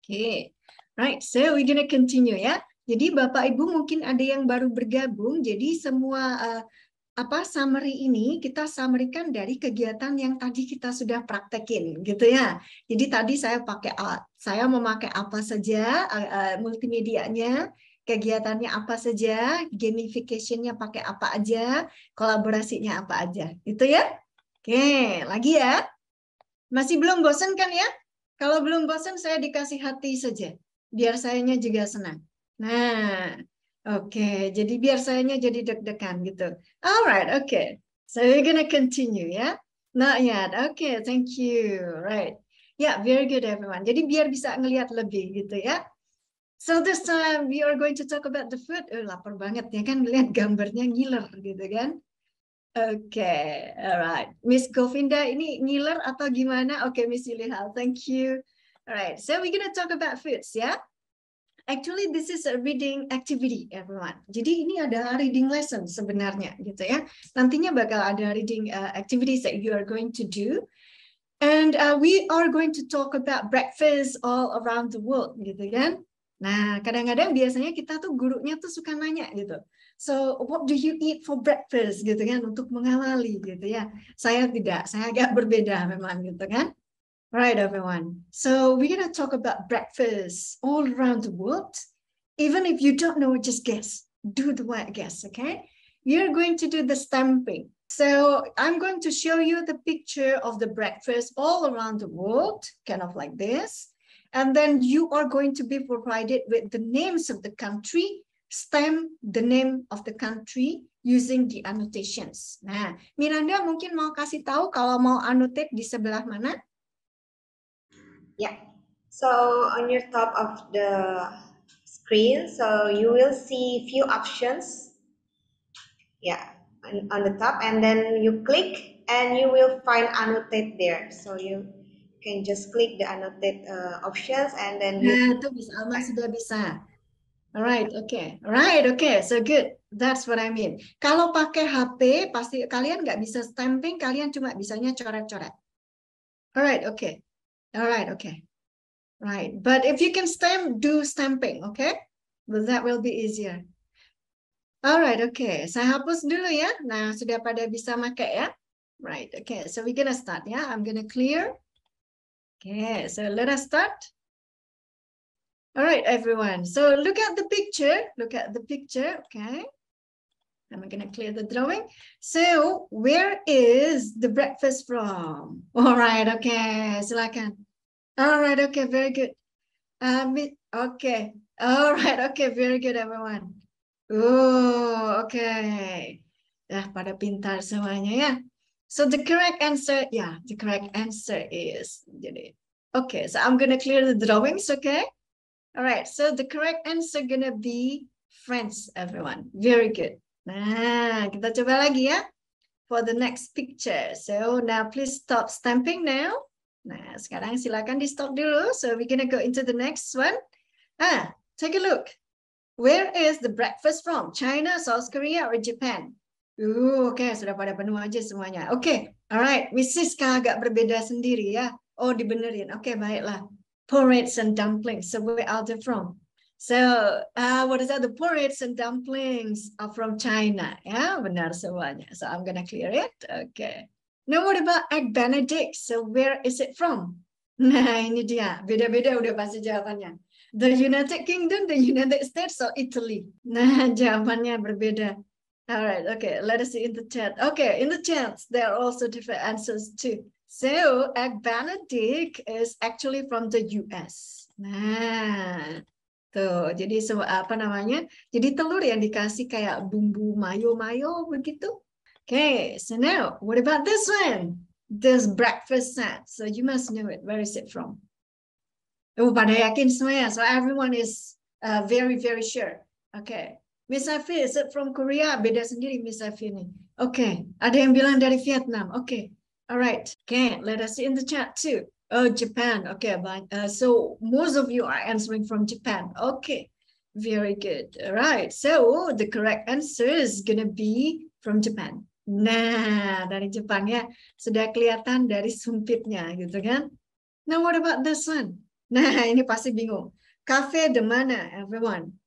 Okay. Right, so we're gonna continue ya. Jadi Bapak Ibu mungkin ada yang baru bergabung. Jadi semua summary ini kita summary-kan dari kegiatan yang tadi kita sudah praktekin, gitu ya. Jadi tadi saya memakai apa saja multimedianya, kegiatannya apa saja, gamification-nya pakai apa aja, kolaborasinya apa aja, gitu ya. Oke, lagi ya. Masih belum bosan kan ya? Kalau belum bosan saya dikasih hati saja. Biar sayanya juga senang. Nah, oke. Jadi biar sayanya jadi deg-degan gitu. Alright, okay. So we're gonna continue ya. Not yet. Okay, thank you. Right. Yeah, very good everyone. Jadi biar bisa ngelihat lebih gitu ya. So this time we are going to talk about the food. Lapar banget ya kan lihat gambarnya ngiler gitu kan. Okay, alright. Miss Govinda ini ngiler atau gimana? Okay, Miss Yulihal, thank you. All right, so we're gonna talk about foods, yeah? Actually, this is a reading activity, everyone. Jadi ini ada reading lesson sebenarnya, gitu ya. Nantinya bakal ada reading activities that you are going to do. And we are going to talk about breakfast all around the world, gitu kan. Nah, kadang-kadang biasanya kita tuh gurunya tuh suka nanya gitu. So, what do you eat for breakfast, gitu kan, untuk mengawali, gitu ya. Saya tidak, saya agak berbeda memang, gitu kan. Right, everyone. So we're going to talk about breakfast all around the world. Even if you don't know, just guess. Do the right guess, okay? You're going to do the stamping. So I'm going to show you the picture of the breakfast all around the world, kind of like this. And then you are going to be provided with the names of the country, stamp the name of the country using the annotations. Nah, Miranda mungkin mau kasih tahu kalau mau annotate di sebelah mana? Yeah. So on your top of the screen, so you will see few options. Yeah, on the top, and then you click and you will find annotate there. So you can just click the annotate options and then you. Nah, itu bisa, Alma sudah bisa. Alright, okay. Alright, okay. So good. That's what I mean. Kalau pakai HP, pasti kalian nggak bisa stamping, kalian cuma bisanya coret-coret. All right, okay. All right, okay. Right. But if you can stamp, do stamping, okay? Well, that will be easier. All right, okay. Saya hapus dulu ya. Nah, sudah pada bisa pakai ya. Right, okay. So we're gonna start ya. I'm gonna clear. Okay, so let us start. All right, everyone. So look at the picture. Look at the picture, okay? I'm gonna clear the drawing. So where is the breakfast from? All right, okay. Silakan. All right, okay, very good. Okay. All right, okay, very good, everyone. Oh, okay. Dah pada pintar semuanya ya. So the correct answer, yeah, the correct answer is, okay, so I'm gonna clear the drawings, okay? All right, so the correct answer gonna be friends, everyone. Very good. Nah, kita coba lagi ya for the next picture. So now please stop stamping now. Nah, sekarang silakan di stop dulu. So we're gonna go into the next one. Take a look. Where is the breakfast from? China, South Korea, or Japan? Okay, sudah pada penuh aja semuanya. Okay, alright. Miss Siska agak berbeda sendiri ya. Oh, dibenerin. Okay, baiklah. Porridge and dumplings. So where are they from? So, what is that? The porridge and dumplings are from China. Ya, benar semuanya. So I'm gonna clear it. Okay. Now what about egg Benedict? So where is it from? Nah, ini dia. Beda-beda udah pasti jawabannya. The United Kingdom, the United States, or Italy? Nah, jawabannya berbeda. All right, okay, let us see in the chat. Okay, in the chat, there are also different answers too. So, egg Benedict is actually from the US. Nah, tuh, jadi apa namanya? Jadi telur yang dikasih kayak bumbu mayo-mayo begitu. Okay, so now, what about this one? This breakfast set. So you must know it. Where is it from? Oh, pada yakin semuanya. So everyone is very, very sure. Okay. Miss Afi, is it from Korea? Beda sendiri Miss Afi ini. Okay. Ada yang bilang dari Vietnam. Okay. All right. Okay. Let us see in the chat too. Oh, Japan. Okay. So most of you are answering from Japan. Okay. Very good. All right. So the correct answer is gonna be from Japan. Nah, dari Jepang ya. Sudah kelihatan dari sumpitnya gitu kan. Now what about this one? Nah, ini pasti bingung. Cafe de mana, everyone?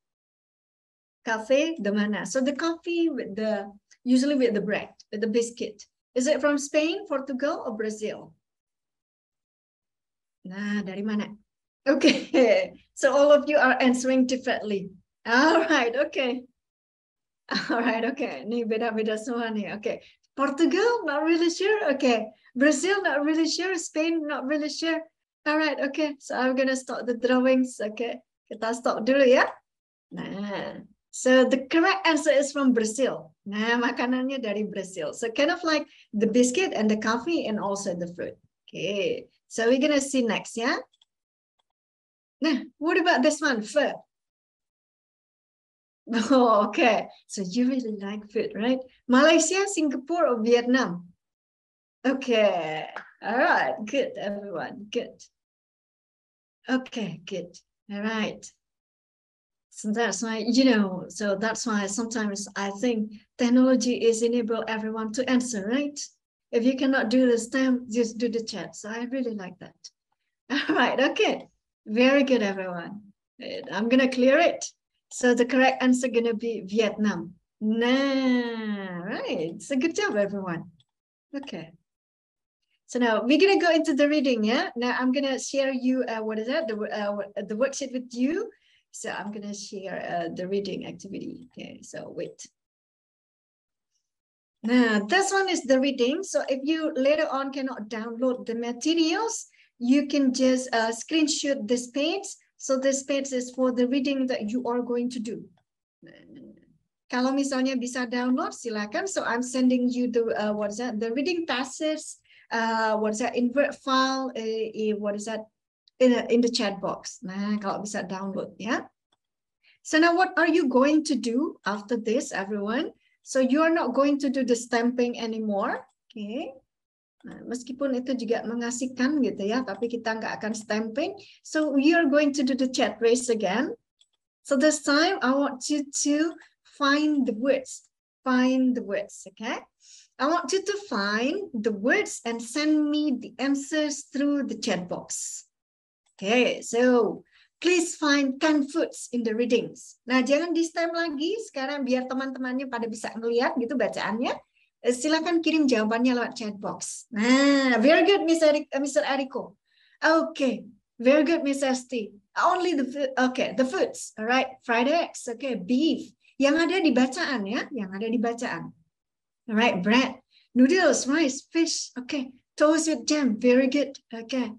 Cafe de mana. So the coffee with usually with the bread, with the biscuit. Is it from Spain, Portugal, or Brazil? Nah, dari mana? Okay, so all of you are answering differently. All right, okay. All right, okay. Ini beda-beda semua nih. Okay, Portugal, not really sure. Okay, Brazil, not really sure. Spain, not really sure. All right, okay. So I'm gonna stop the drawings. Okay, kita stop dulu ya. Nah, so the correct answer is from Brazil. Nah, makanannya dari Brazil. So kind of like the biscuit and the coffee and also the fruit. Okay, so we're gonna see next, ya. Nah, what about this one? Pho. Oh, okay. So you really like food, right? Malaysia, Singapore, or Vietnam? Okay. All right. Good, everyone. Good. Okay, good. All right. So that's why, so that's why sometimes I think technology is enable everyone to answer, right? If you cannot do the stamp, just do the chat. So I really like that. All right. Okay. Very good, everyone. I'm going to clear it. So the correct answer going to be Vietnam. Nah, right. So good job, everyone. Okay. So now we're going to go into the reading, yeah? Now I'm going to share you, the worksheet with you. So I'm going to share the reading activity. Okay, so wait. Now this one is the reading. So if you later on cannot download the materials, you can just screenshot this page. So this page is for the reading that you are going to do. Kalau misalnya bisa download, silakan. So I'm sending you the the reading passage. Invert file. In the chat box. Nah, kalau bisa download ya. So now what are you going to do after this, everyone? So you are not going to do the stamping anymore. Okay. Nah, meskipun itu juga mengasihkan gitu ya, tapi kita nggak akan stamping. So we are going to do the chat race again. So this time I want you to find the words. find the words, okay? I want you to find the words and send me the answers through the chat box. Okay, so please find 10 foods in the readings. Nah, jangan di stem lagi sekarang biar teman-temannya pada bisa ngeliat gitu bacaannya. Silakan kirim jawabannya lewat chat box. Nah, very good, Mr. Eriko. Okay, very good, Miss Esti. Only the food, okay, the foods, all right, fried eggs, okay, beef. Yang ada di bacaan ya, yang ada di bacaan. All right, bread, noodles, rice, fish, okay, toast with jam, very good, okay.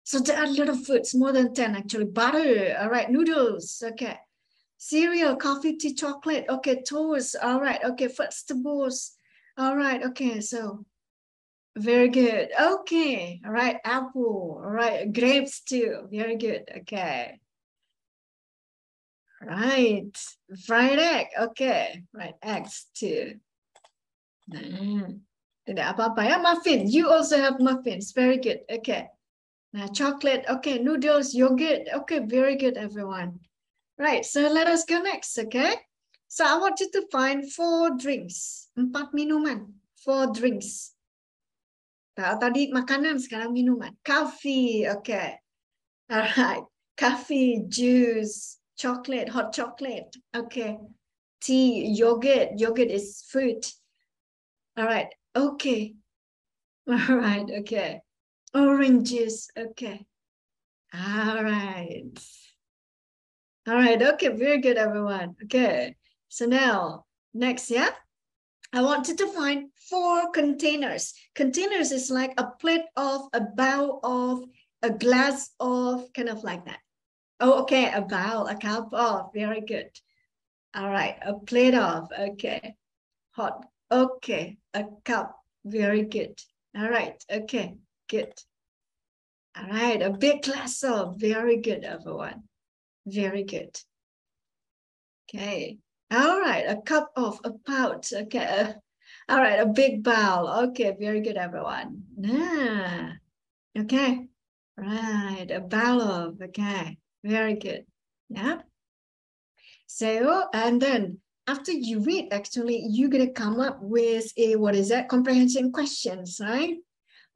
So there are a lot of foods, more than 10 actually. Butter, all right, noodles, okay. Cereal, coffee, tea, chocolate, okay, toast, all right, okay, vegetables, all right, okay, so very good. Okay. All right. Apple. All right. Grapes too. Very good. Okay. Right. Fried egg. Okay. Right. Eggs too. Nah, tidak apa-apa ya. Muffin. You also have muffins. Very good. Okay. Now chocolate. Okay. Noodles. Yogurt. Okay. Very good, everyone. Right. So let us go next. Okay. So I want you to find 4 drinks. 4 minuman. 4 drinks. Tadi makanan, sekarang minuman. Coffee, okay. Alright. Coffee, juice, chocolate, hot chocolate, okay. Tea, yogurt. Yogurt is fruit. Alright, okay. Alright, okay. Oranges, okay. Alright. Alright, okay, very good, everyone. Okay, so now, next, yeah? I want you to find 4 containers. Containers is like a plate of, a bowl of, a glass of, kind of like that. Oh, okay, a bowl, a cup of, very good. All right, a plate of, okay. Hot, okay, a cup, very good. All right, okay, good. All right, a big glass of, very good, everyone. Very good. Okay. All right, a cup of, a pouch, okay. All right, a big bowl. Okay, very good, everyone. Nah. Okay. Right, a bowl of, okay. Very good. Yeah. So, and then after you read, actually, you're going to come up with a, what is that? Comprehension questions, right?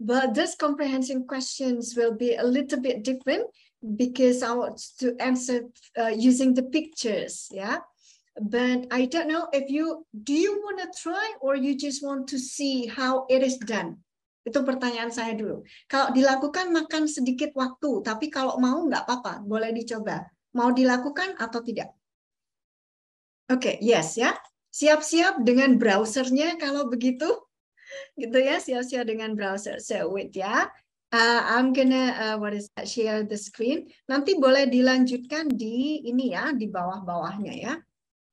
But these comprehension questions will be a little bit different because I want to answer using the pictures, yeah? But I don't know if do you want to try or you just want to see how it is done? Itu pertanyaan saya dulu. Kalau dilakukan makan sedikit waktu, tapi kalau mau nggak apa-apa, boleh dicoba. Mau dilakukan atau tidak? Oke, yes ya. Siap-siap dengan browsernya kalau begitu. Gitu ya, siap-siap dengan browser. So wait ya. I'm gonna share the screen. Nanti boleh dilanjutkan di ini ya, di bawah-bawahnya ya.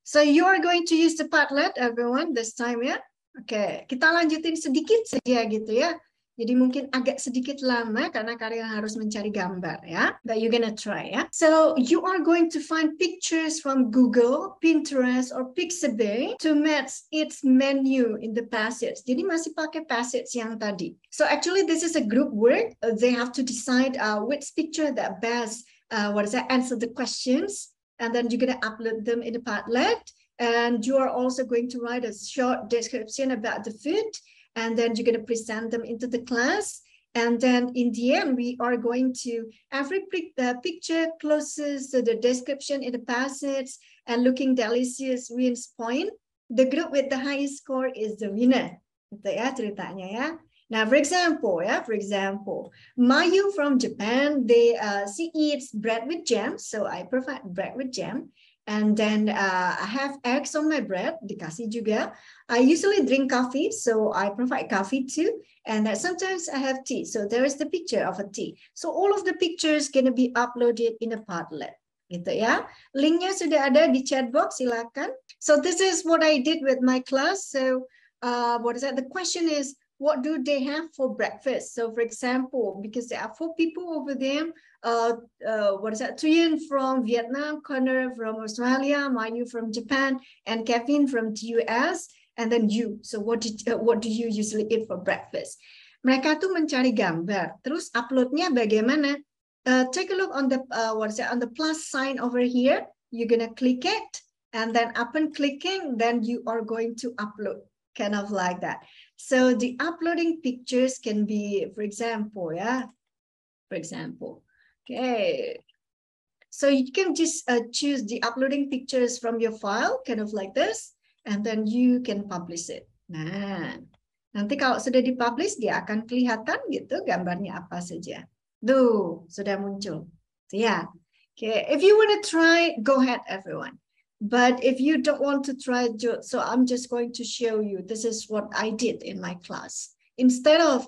So you are going to use the Padlet, everyone, this time ya. Oke, kita lanjutin sedikit saja gitu ya. Jadi mungkin agak sedikit lama karena kalian harus mencari gambar ya. But you're gonna try ya. So you are going to find pictures from Google, Pinterest, or Pixabay to match its menu in the passage. Jadi masih pakai passage yang tadi. So actually this is a group work. They have to decide which picture that best answer the questions. And then you're going to upload them in the Padlet. And you are also going to write a short description about the food. And then you're going to present them into the class. And then in the end, we are going to, every picture closest to the description in the passage and looking delicious wins point. The group with the highest score is the winner. Itu ya ceritanya ya. Now, for example, Mayu from Japan, she eats bread with jam, so I provide bread with jam. And then I have eggs on my bread, dikasih juga. I usually drink coffee, so I provide coffee too. And sometimes I have tea, so there is the picture of a tea. So all of the pictures gonna be uploaded in a Padlet. Gitu ya. Linknya sudah ada di chat box, silakan. So this is what I did with my class. So the question is, what do they have for breakfast? So for example, because there are 4 people over there, Trian from Vietnam, Connor from Australia, Mayu from Japan, and Kevin from the US, and then you. So what do you usually eat for breakfast? Mereka tuh mencari gambar, terus uploadnya bagaimana? Take a look on the on the plus sign over here. You're gonna click it. And then upon clicking, then you are going to upload, kind of like that. So the uploading pictures can be, for example, okay. So you can just choose the uploading pictures from your file, kind of like this, and then you can publish it. Nah, nanti kalau sudah dipublish, dia akan kelihatan gitu gambarnya apa saja. Tuh, sudah muncul. So yeah, okay. If you want to try, go ahead, everyone. But if you don't want to try, so I'm just going to show you. This is what I did in my class. Instead of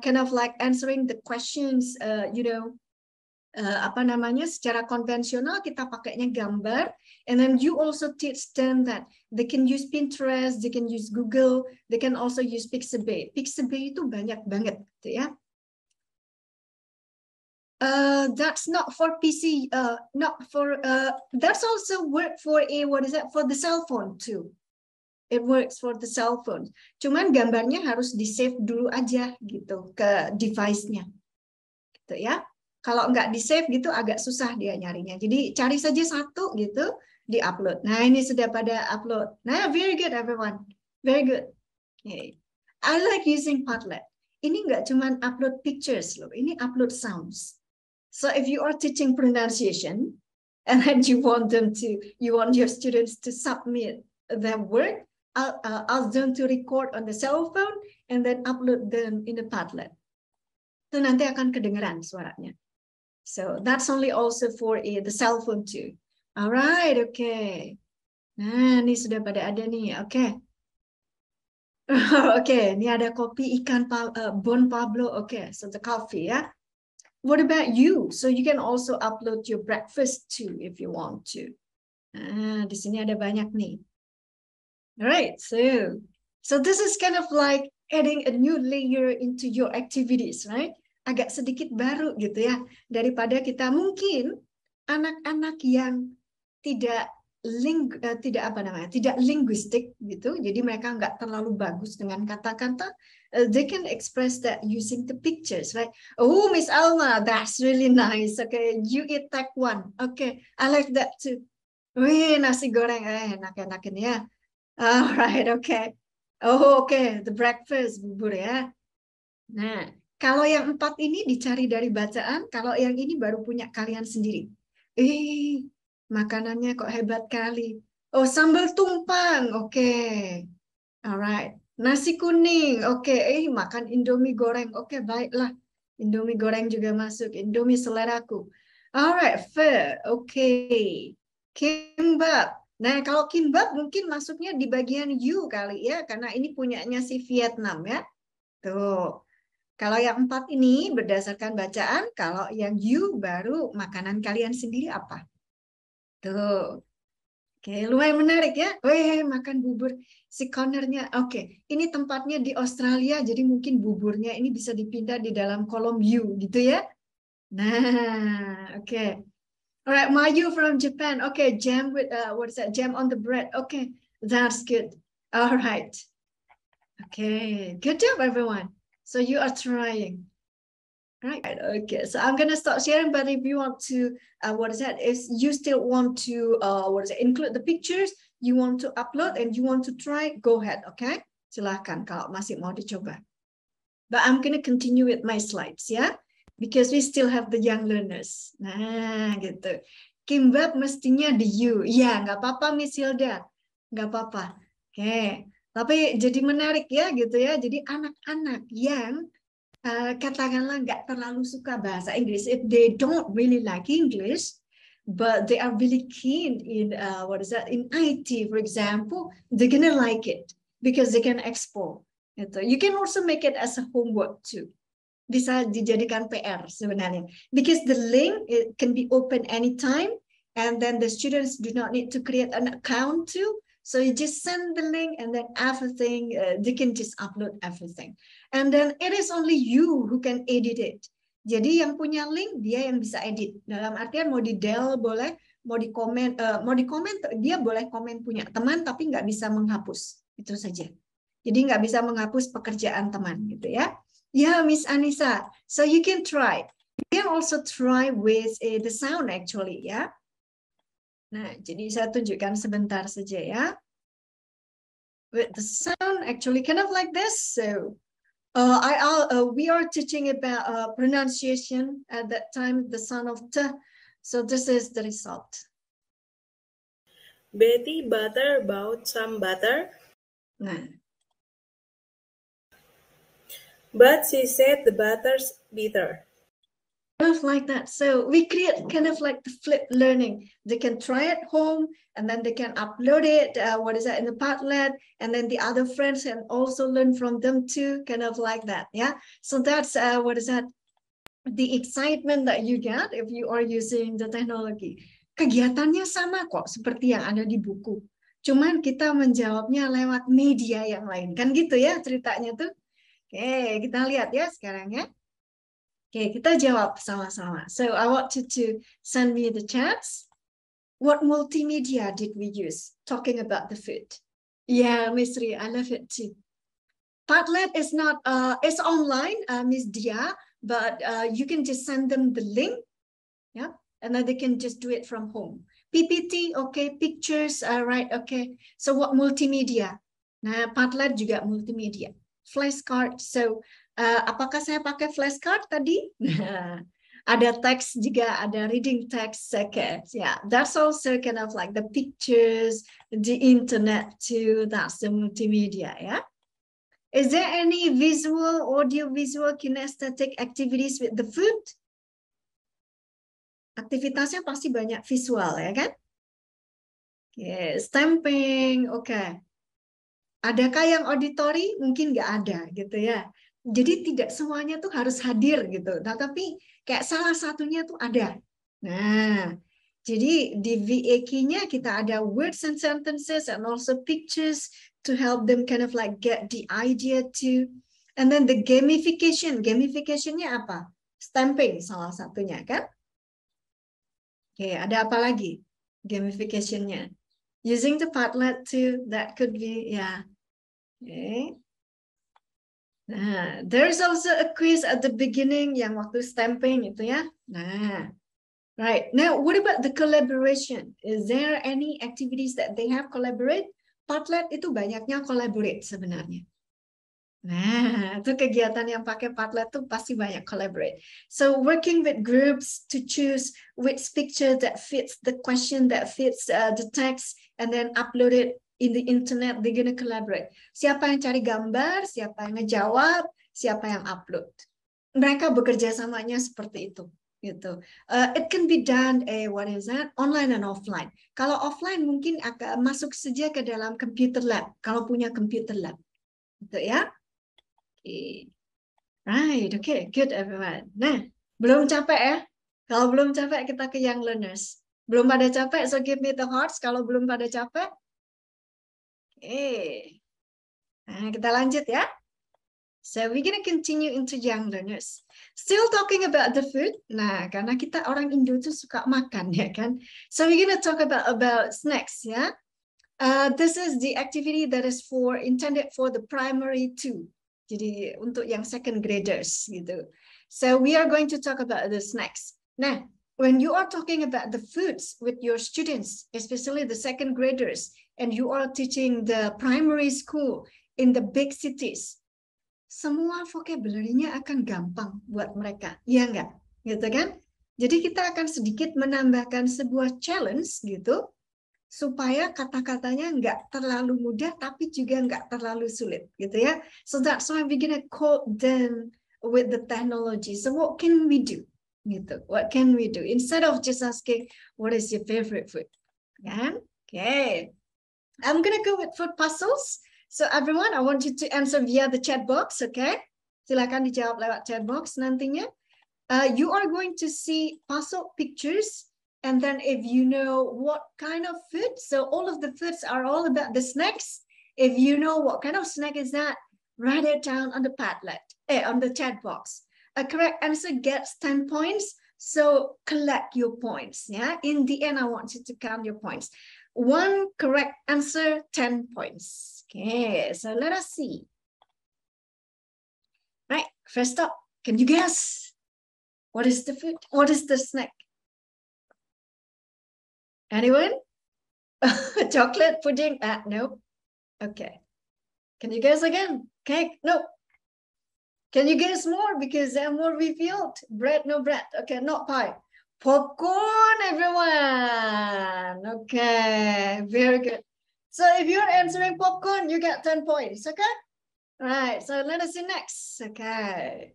kind of like answering the questions, apa namanya, secara konvensional kita pakainya gambar, and then you also teach them that they can use Pinterest, they can use Google, they can also use Pixabay. Pixabay itu banyak banget, gitu ya. That's not for PC, not for, that's also work for for the cell phone too. It works for the cell phone. Cuman gambarnya harus di-save dulu aja gitu ke device-nya. Gitu ya. Kalau nggak di-save gitu agak susah dia nyarinya. Jadi cari saja satu gitu, di-upload. Nah, ini sudah pada upload. Nah, very good everyone. Very good. Okay. I like using Padlet. Ini nggak cuman upload pictures loh, ini upload sounds. So if you are teaching pronunciation and then you want your students to submit their work, ask them to record on the cell phone and then upload them in the Padlet. Itu nanti akan kedengeran suaranya. So that's only also for the cell phone too. Alright, okay. Nah, ini sudah pada ada nih, okay. Okay, ini ada kopi ikan Bon Pablo. Okay, so the coffee, yeah. What about you? So you can also upload your breakfast too if you want to. Nah, di sini ada banyak nih. Alright, so this is kind of like adding a new layer into your activities, right? Agak sedikit baru gitu ya, daripada kita mungkin anak-anak yang tidak linguistik gitu, jadi mereka nggak terlalu bagus dengan kata-kata, they can express that using the pictures, right? Oh, Miss Alma, that's really nice. Okay, you eat that one. Okay, I like that too. Wih, nasi goreng, enak-enak ini ya. Alright, okay. Oh, okay, the breakfast, bubur ya. Nah, kalau yang 4 ini dicari dari bacaan, kalau yang ini baru punya kalian sendiri. Makanannya kok hebat kali. Oh, sambal tumpang. Oke. Alright. Nasi kuning. Oke. Makan Indomie goreng. Oke, baiklah. Indomie goreng juga masuk. Indomie seleraku. Alright, fair. Oke. Kimbap. Nah, kalau kimbap mungkin masuknya di bagian you kali ya, karena ini punyanya si Vietnam ya. Tuh. Kalau yang 4 ini berdasarkan bacaan, kalau yang you baru makanan kalian sendiri apa? Tuh. Oke, lumayan menarik ya. Weh, makan bubur si Connornya. Oke, ini tempatnya di Australia, jadi mungkin buburnya ini bisa dipindah di dalam kolom you gitu ya. Nah, oke. Alright, Mayu from Japan. Okay, jam with what is that? Jam on the bread. Okay, that's good. Alright. Okay, good job everyone. So you are trying. Right, okay, so I'm gonna stop sharing, but if you want to, if you still want to, include the pictures, you want to upload and you want to try, go ahead, okay? Silahkan kalau masih mau dicoba. But I'm gonna continue with my slides, ya, because we still have the young learners. Nah, gitu. Kimbap mestinya di you, ya, nggak apa-apa Miss Hilda, nggak apa-apa. Oke, tapi jadi menarik ya, gitu ya. Jadi anak-anak yang katakanlah nggak terlalu suka bahasa Inggris, if they don't really like English, but they are really keen in in IT, for example, they're gonna like it because they can explore. You can also make it as a homework too. Bisa dijadikan PR sebenarnya, because the link it can be open anytime, and then the students do not need to create an account too. So you just send the link and then everything, they can just upload everything. And then it is only you who can edit it. Jadi yang punya link, dia yang bisa edit. Dalam artian mau di-del boleh, mau di-komen dia boleh komen punya teman, tapi nggak bisa menghapus. Itu saja. Jadi nggak bisa menghapus pekerjaan teman gitu ya. Ya, Miss Anissa. So you can try. You can also try with the sound actually ya. Nah, jadi saya tunjukkan sebentar saja ya. With the sound actually kind of like this. So we are teaching about pronunciation at that time, the sound of t. So this is the result. Betty butter bought some butter, Nah, but she said the butter's bitter. kind of like that. So we create kind of like the flip learning. They can try at home and then they can upload it. In the Padlet, and then the other friends can also learn from them too. Kind of like that. Yeah. So that's the excitement that you get if you are using the technology. Kegiatannya sama kok seperti yang ada di buku. Cuman kita menjawabnya lewat media yang lain. Kan gitu ya ceritanya tuh. Oke, kita lihat ya sekarang ya. Oke, kita jawab sama-sama. So I want you to send me the chats. What multimedia did we use talking about the food? Yeah, Miss Ri, I love it too. Padlet is not, it's online, Miss Dia, but you can just send them the link, yeah, and then they can just do it from home. PPT, okay, pictures, right, okay. So what multimedia? Nah, Padlet juga multimedia. Flashcard, so apakah saya pakai flashcard tadi? Ada teks juga, ada reading text, okay, yeah, that's also kind of like the pictures, the internet too, that's the multimedia, yeah. Is there any visual, audio, visual, kinesthetic activities with the food? Aktivitasnya pasti banyak visual, ya kan? Okay, stamping, oke. Okay. Adakah yang auditory? Mungkin nggak ada, gitu ya. Jadi tidak semuanya tuh harus hadir, gitu. Nah, tapi kayak salah satunya tuh ada. Nah, jadi di VAK-nya kita ada words and sentences and also pictures to help them kind of like get the idea too. And then the gamification. Gamification-nya apa? Stamping salah satunya kan? Oke, ada apa lagi? Gamification-nya. Using the Padlet too, that could be, yeah. Okay. Nah, there is also a quiz at the beginning yang waktu stamping itu ya. Nah, right. Now, what about the collaboration? Is there any activities that they have collaborate? Padlet itu banyaknya collaborate sebenarnya. Nah, itu kegiatan yang pakai Padlet tuh pasti banyak collaborate. So, working with groups to choose which picture that fits the question, that fits the text, and then upload it in the internet, they're gonna collaborate. Siapa yang cari gambar, siapa yang ngejawab, siapa yang upload. Mereka bekerja samanya seperti itu. Gitu. It can be done, online and offline. Kalau offline mungkin akan masuk saja ke dalam computer lab, kalau punya computer lab. Gitu ya. Okay. Right, okay, good everyone. Nah, belum capek ya? Kalau belum capek kita ke young learners. Belum pada capek, so give me the hearts. Kalau belum pada capek, nah, kita lanjut ya. So we're gonna continue into young learners. Still talking about the food. Nah, karena kita orang Indo tuh suka makan ya kan. So we're gonna talk about snacks ya. This is the activity that is intended for the primary 2. Jadi untuk yang second graders gitu. So we are going to talk about the snacks. Nah, when you are talking about the foods with your students, especially the second graders, and you are teaching the primary school in the big cities, semua vocabulary-nya akan gampang buat mereka, ya enggak? Gitu kan? Jadi kita akan sedikit menambahkan sebuah challenge gitu, supaya kata-katanya enggak terlalu mudah, tapi juga enggak terlalu sulit, gitu ya. So that's why we're gonna code them with the technology. So what can we do? Gitu. What can we do? Instead of just asking, what is your favorite food? Kan? Okay. I'm gonna go with food puzzles. So everyone, I want you to answer via the chat box, okay? Silakan dijawab lewat chat box nantinya. You are going to see puzzle pictures, and then if you know what kind of food, so all of the foods are all about the snacks. If you know what kind of snack is that, write it down on the Padlet, on the chat box. A correct answer gets 10 points, so collect your points, yeah? In the end, I want you to count your points. One correct answer, 10 points. Okay, so let us see. Right, first up, can you guess? What is the food? What is the snack? Anyone? Chocolate pudding? No. Okay. Can you guess again? Cake? No. Can you guess more? Because there are more revealed. Bread? No bread. Okay, not pie. Popcorn, everyone. Okay, very good. So if you're answering popcorn, you get 10 points, okay? All right, so let us see next. Okay.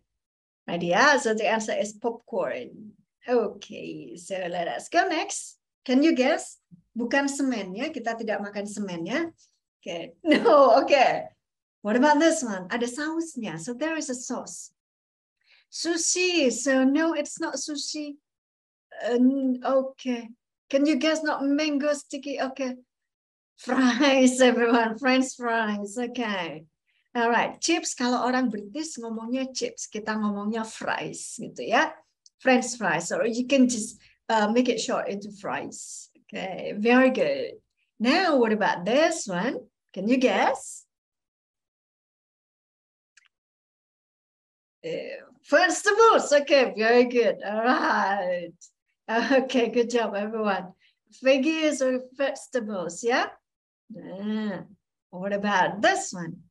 Ready? So the answer is popcorn. Okay, so let us go next. Can you guess? Bukan semen ya, kita tidak makan semen ya. Okay, no, okay. What about this one? Ada sausnya, so there is a sauce. Sushi, so no, it's not sushi. Okay, can you guess? Not mango sticky, okay. Fries, everyone, French fries, okay. Alright, chips, kalau orang British ngomongnya chips, kita ngomongnya fries gitu ya. French fries, or you can just make it short into fries. Okay, very good. Now, what about this one? Can you guess? Vegetables, okay, very good. All right. Okay, good job, everyone. Veggies or vegetables, yeah? What about this one?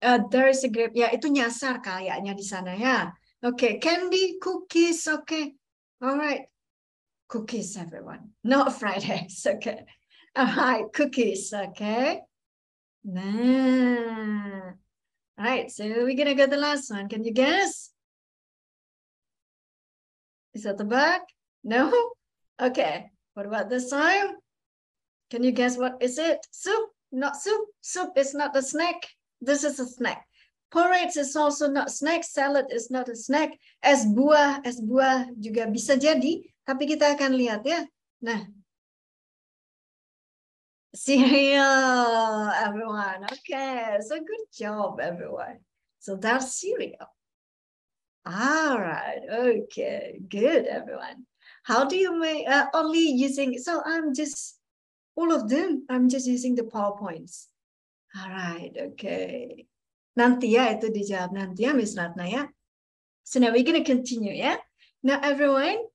There is a grape. Ya, itu nyasar kayaknya di sana ya. Okay, candy, cookies, okay. All right. Cookies, everyone. Not fried eggs, okay. All right, cookies, okay. Nah. All right, so we're gonna go to the last one. Can you guess? Is that the back? No? Okay. What about this time? Can you guess what is it? Soup? Not soup. Soup is not a snack. This is a snack. Porridge is also not snack. Salad is not a snack. Es buah juga bisa jadi. Tapi kita akan lihat ya. Nah. Cereal, everyone. Okay, so good job, everyone. So that's cereal. All right, okay, good, everyone. How do you make, only using, so I'm just, all of them, I'm just using the PowerPoints. All right, okay. Nanti ya, itu dijawab nanti ya, Miss Ratna ya. So now we're going to continue, yeah? Now, everyone,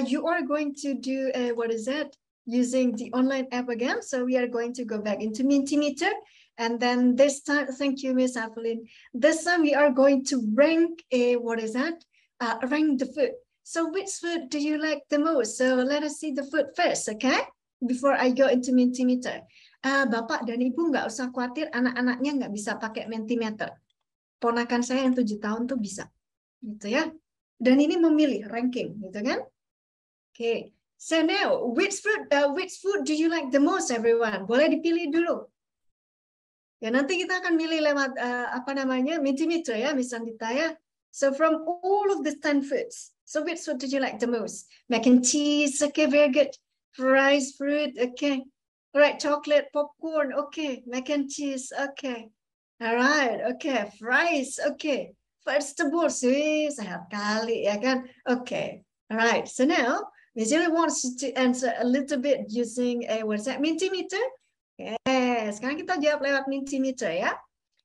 you are going to do, what is that? Using the online app again. So we are going to go back into Mentimeter. And then this time, thank you, Miss Evelyn. This time we are going to rank what is that? Rank the food. So which food do you like the most? So let us see the food first, okay? Before I go into Mentimeter. Bapak dan Ibu nggak usah khawatir, anak-anaknya nggak bisa pakai Mentimeter. Ponakan saya yang 7 tahun tuh bisa. Gitu ya. Dan ini memilih ranking, gitu kan? Okay. So now, which food do you like the most, everyone? Boleh dipilih dulu. Ya nanti kita akan milih lewat apa namanya Mentimeter ya, Miss Andita ya. So from all of the 10 foods, so which food did you like the most? Mac and cheese, okay, very good. Fries, fruit, okay. All right, chocolate, popcorn, okay. Mac and cheese, okay. All right, okay. Fries, okay. Vegetables, sehat kali ya kan? Okay. All right. So now Miss Julie wants to answer a little bit using a what's that? Mentimeter. Okay. Sekarang kita jawab lewat Mentimeter ya.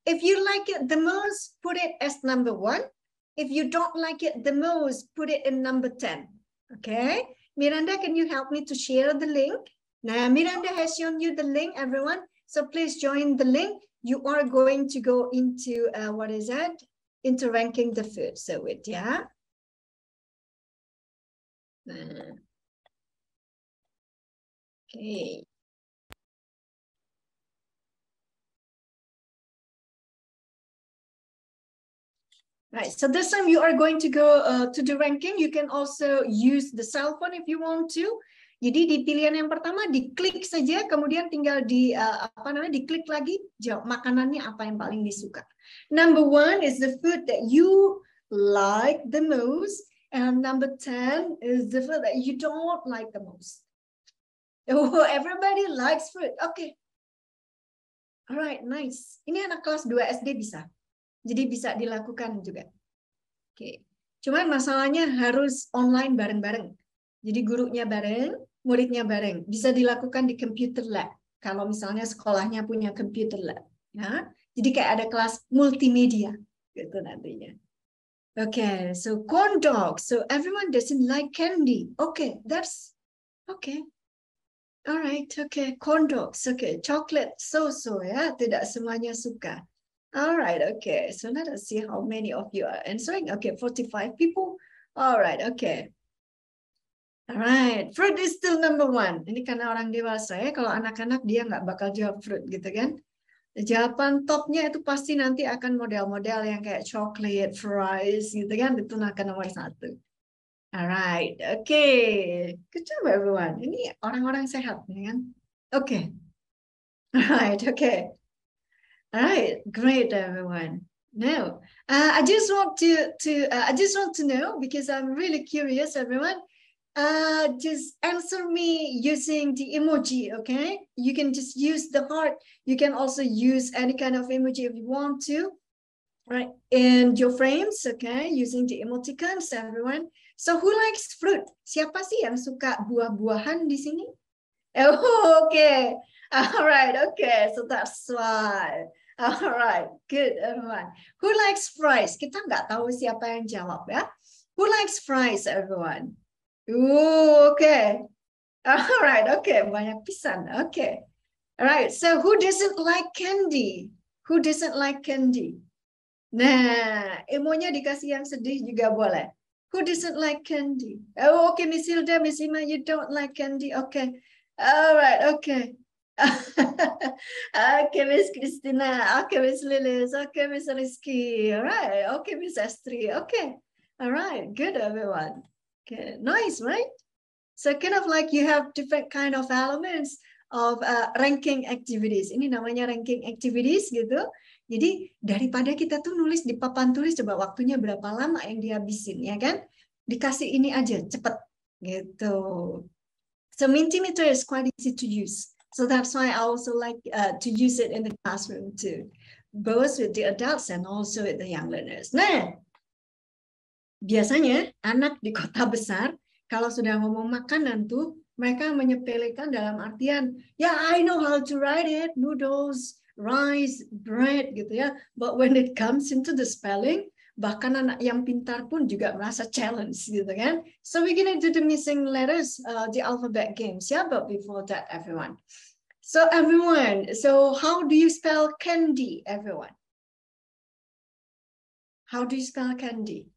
If you like it the most, put it as number 1. If you don't like it the most, put it in number 10. Okay. Miranda, can you help me to share the link? Now, Miranda has shown you the link, everyone. So please join the link. You are going to go into, what is that? Into ranking the food. So wait, yeah. Okay. Right, so this time you are going to go to the ranking. You can also use the cell phone if you want to. Jadi di pilihan yang pertama diklik saja, kemudian tinggal di apa namanya diklik lagi jawab makanannya apa yang paling disuka. Number 1 is the food that you like the most, and number 10 is the food that you don't like the most. Oh, everybody likes food. Okay. Alright, nice. Ini anak kelas 2 SD bisa. Jadi bisa dilakukan juga. Oke. Cuman masalahnya harus online bareng-bareng. Jadi gurunya bareng, muridnya bareng. Bisa dilakukan di computer lab. Kalau misalnya sekolahnya punya computer lab. Ya. Jadi kayak ada kelas multimedia gitu nantinya. Okay, so corn dog. So everyone doesn't like candy. Okay, that's okay. All right, okay, corn dogs. Okay, chocolate so-so ya, tidak semuanya suka. All right, okay. So let us see how many of you are answering. Okay, 45 people. All right, okay. All right, fruit is still number one. Ini karena orang dewasa ya. Kalau anak-anak dia nggak bakal jawab fruit gitu kan. Jawaban topnya itu pasti nanti akan model-model yang kayak chocolate, fries gitu kan. Itu akan nomor satu. Alright, okay. Good job everyone. Ini orang-orang sehat ya kan. Okay. Alright, okay. Alright, great everyone. Now, I just want to know because I'm really curious everyone. Just answer me using the emoji, okay? You can just use the heart. You can also use any kind of emoji if you want to, right? And your frames, okay? Using the emoticons, everyone. So who likes fruit? Siapa sih yang suka buah-buahan di sini? Oh, okay. All right, okay. So that's why. All right, good everyone. Who likes fries? Kita nggak tahu siapa yang jawab ya. Who likes fries, everyone? Okay. All right. Okay. Banyak pisan. Okay. All right. So who doesn't like candy? Who doesn't like candy? Nah, emonya dikasih yang sedih juga boleh. Who doesn't like candy? Oh, okay, Miss Hilda, Miss Ima, you don't like candy. Okay. All right. Okay. Okay, Miss Christina. Okay, Miss Lilis. Okay, Miss Rizky. All right. Okay, Miss Astri. Okay. All right. Good, everyone. Okay, nice, right? So kind of like you have different kind of elements of ranking activities. Ini namanya ranking activities gitu. Jadi daripada kita tuh nulis di papan tulis, coba waktunya berapa lama yang dihabisin, ya kan? Dikasih ini aja, cepet gitu. So Mentimeter is quite easy to use. So that's why I also like to use it in the classroom too, both with the adults and also with the young learners. Nah, biasanya anak di kota besar kalau sudah ngomong makanan tuh mereka menyepelekan dalam artian ya I know how to write it, noodles, rice, bread gitu ya. But when it comes into the spelling, bahkan anak yang pintar pun juga merasa challenge gitu kan. So we're gonna do the missing letters, the alphabet games ya. But before that, everyone. So everyone, so how do you spell candy, everyone? How do you spell candy?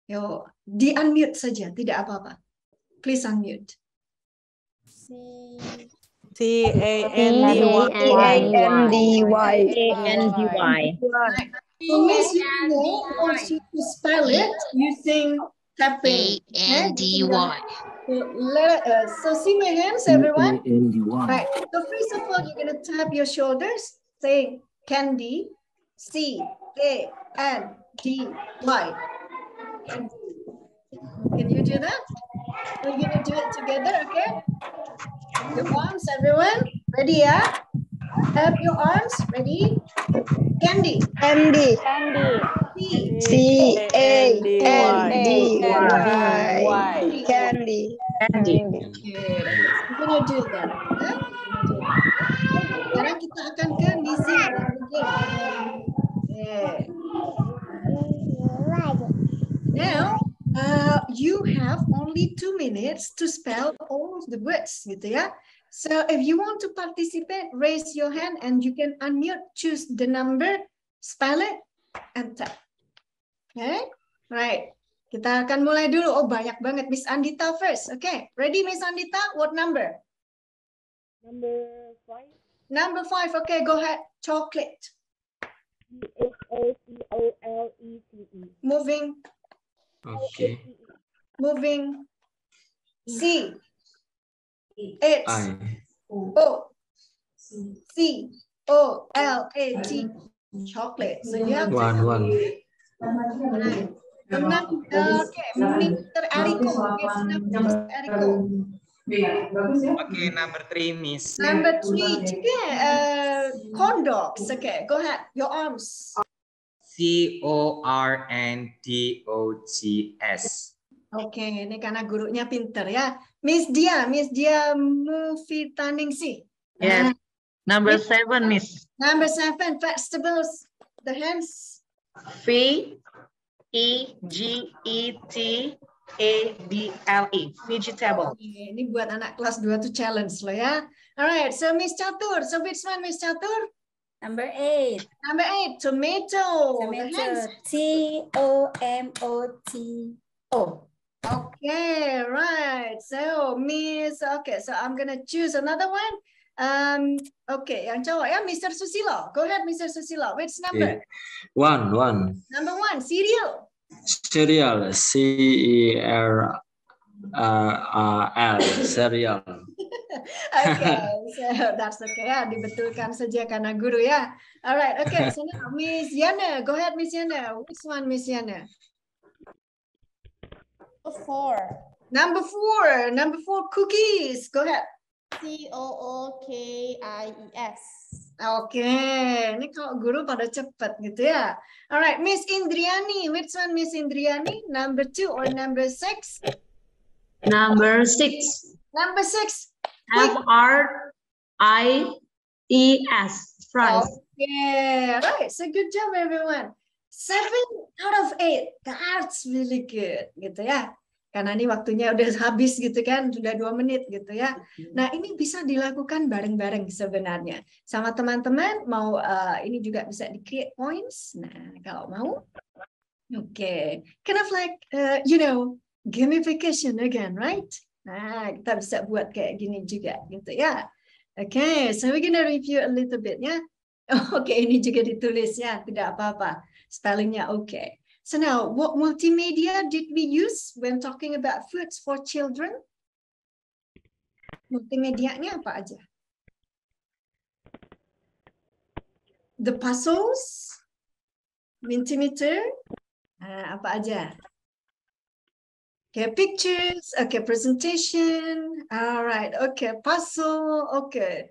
Yo, di unmute saja, tidak apa-apa. Please unmute. C-A-N-D-Y. So Miss Yuliana wants you to spell it using tapping. A-N-D-Y. So see my hands, everyone. Right. So first of all, you're gonna tap your shoulders. Say candy. C-A-N-D-Y. Can you do that? We're gonna do it together, okay? Your arms, everyone. Ready, yeah? Tap your arms. Ready? Candy. Candy. C-A-N-D-Y. Candy. Good. We're gonna do that. Okay? Sekarang kita akan ke missing letter game. Okay. Now, you have only 2 minutes to spell all of the words, gitu ya. So if you want to participate, raise your hand and you can unmute, choose the number, spell it, and tap. Okay, right. Kita akan mulai dulu. Oh, banyak banget. Miss Andita first. Okay, ready, Miss Andita? What number? Number 5. Number 5. Okay, go ahead. Chocolate. C-H-O-C-O-L-E-T-E. Moving. Okay. Moving. C. It's O-C-O-L-A-T. Chocolate. So you have to... One. Right. Okay, Mr. Eriko. Yes, Mr. Eriko. Okay, number 3, Miss. Number 3 juga. Corn dogs. Okay, go ahead. Your arms. C-O-R-N-D-O-G-S. Oke, ini karena gurunya pinter ya. Miss Dia Movitaningsi. Yes. Number 7, Miss. Number 7, vegetables. The hands. V V-E-G-E-T-A-B-L-E. Vegetable. Ini buat anak kelas 2 tuh challenge loh ya. Alright, so Miss Catur. So which one, Miss Catur? Number 8. Number 8, tomato. Tomato. T-O-M-O-T-O. Okay, right. So Miss, okay, so I'm gonna choose another one. Okay, yang cowok ya, Mr. Susilo. Go ahead, Mr. Susilo. Which number? One. Number 1, cereal. Cereal. C-E-R-R-L. Cereal. Okay, so that's okay ya, dibetulkan saja karena guru ya. Alright, okay, so now Miss Yana, go ahead Miss Yana. Which one, Miss Yana? 4. Number 4, cookies. Go ahead. C-O-O-K-I-E-S. Okay, ini kalau guru pada cepat gitu ya. Alright, Miss Indriani. Which one, Miss Indriani? Number 2 or number 6? Number 6. Number 6. F-R-I-E-S. Fries. Okay, right. So good job, everyone. 7 out of 8. That's really good, gitu ya. Karena ini waktunya udah habis gitu kan, sudah 2 menit gitu ya. Nah ini bisa dilakukan bareng-bareng sebenarnya. Sama teman-teman mau ini juga bisa di-create points. Nah kalau mau, okay. Kind of like, you know, gamification again, right? Nah kita bisa buat kayak gini juga gitu ya. Okay, so we're gonna review a little bit ya. Okay, ini juga ditulis ya, tidak apa-apa. Spellingnya okay. So now, what multimedia did we use when talking about foods for children? Multimedianya apa aja? The puzzles, Mentimeter, apa aja? Okay, pictures, okay, presentation, all right, okay, puzzle, okay.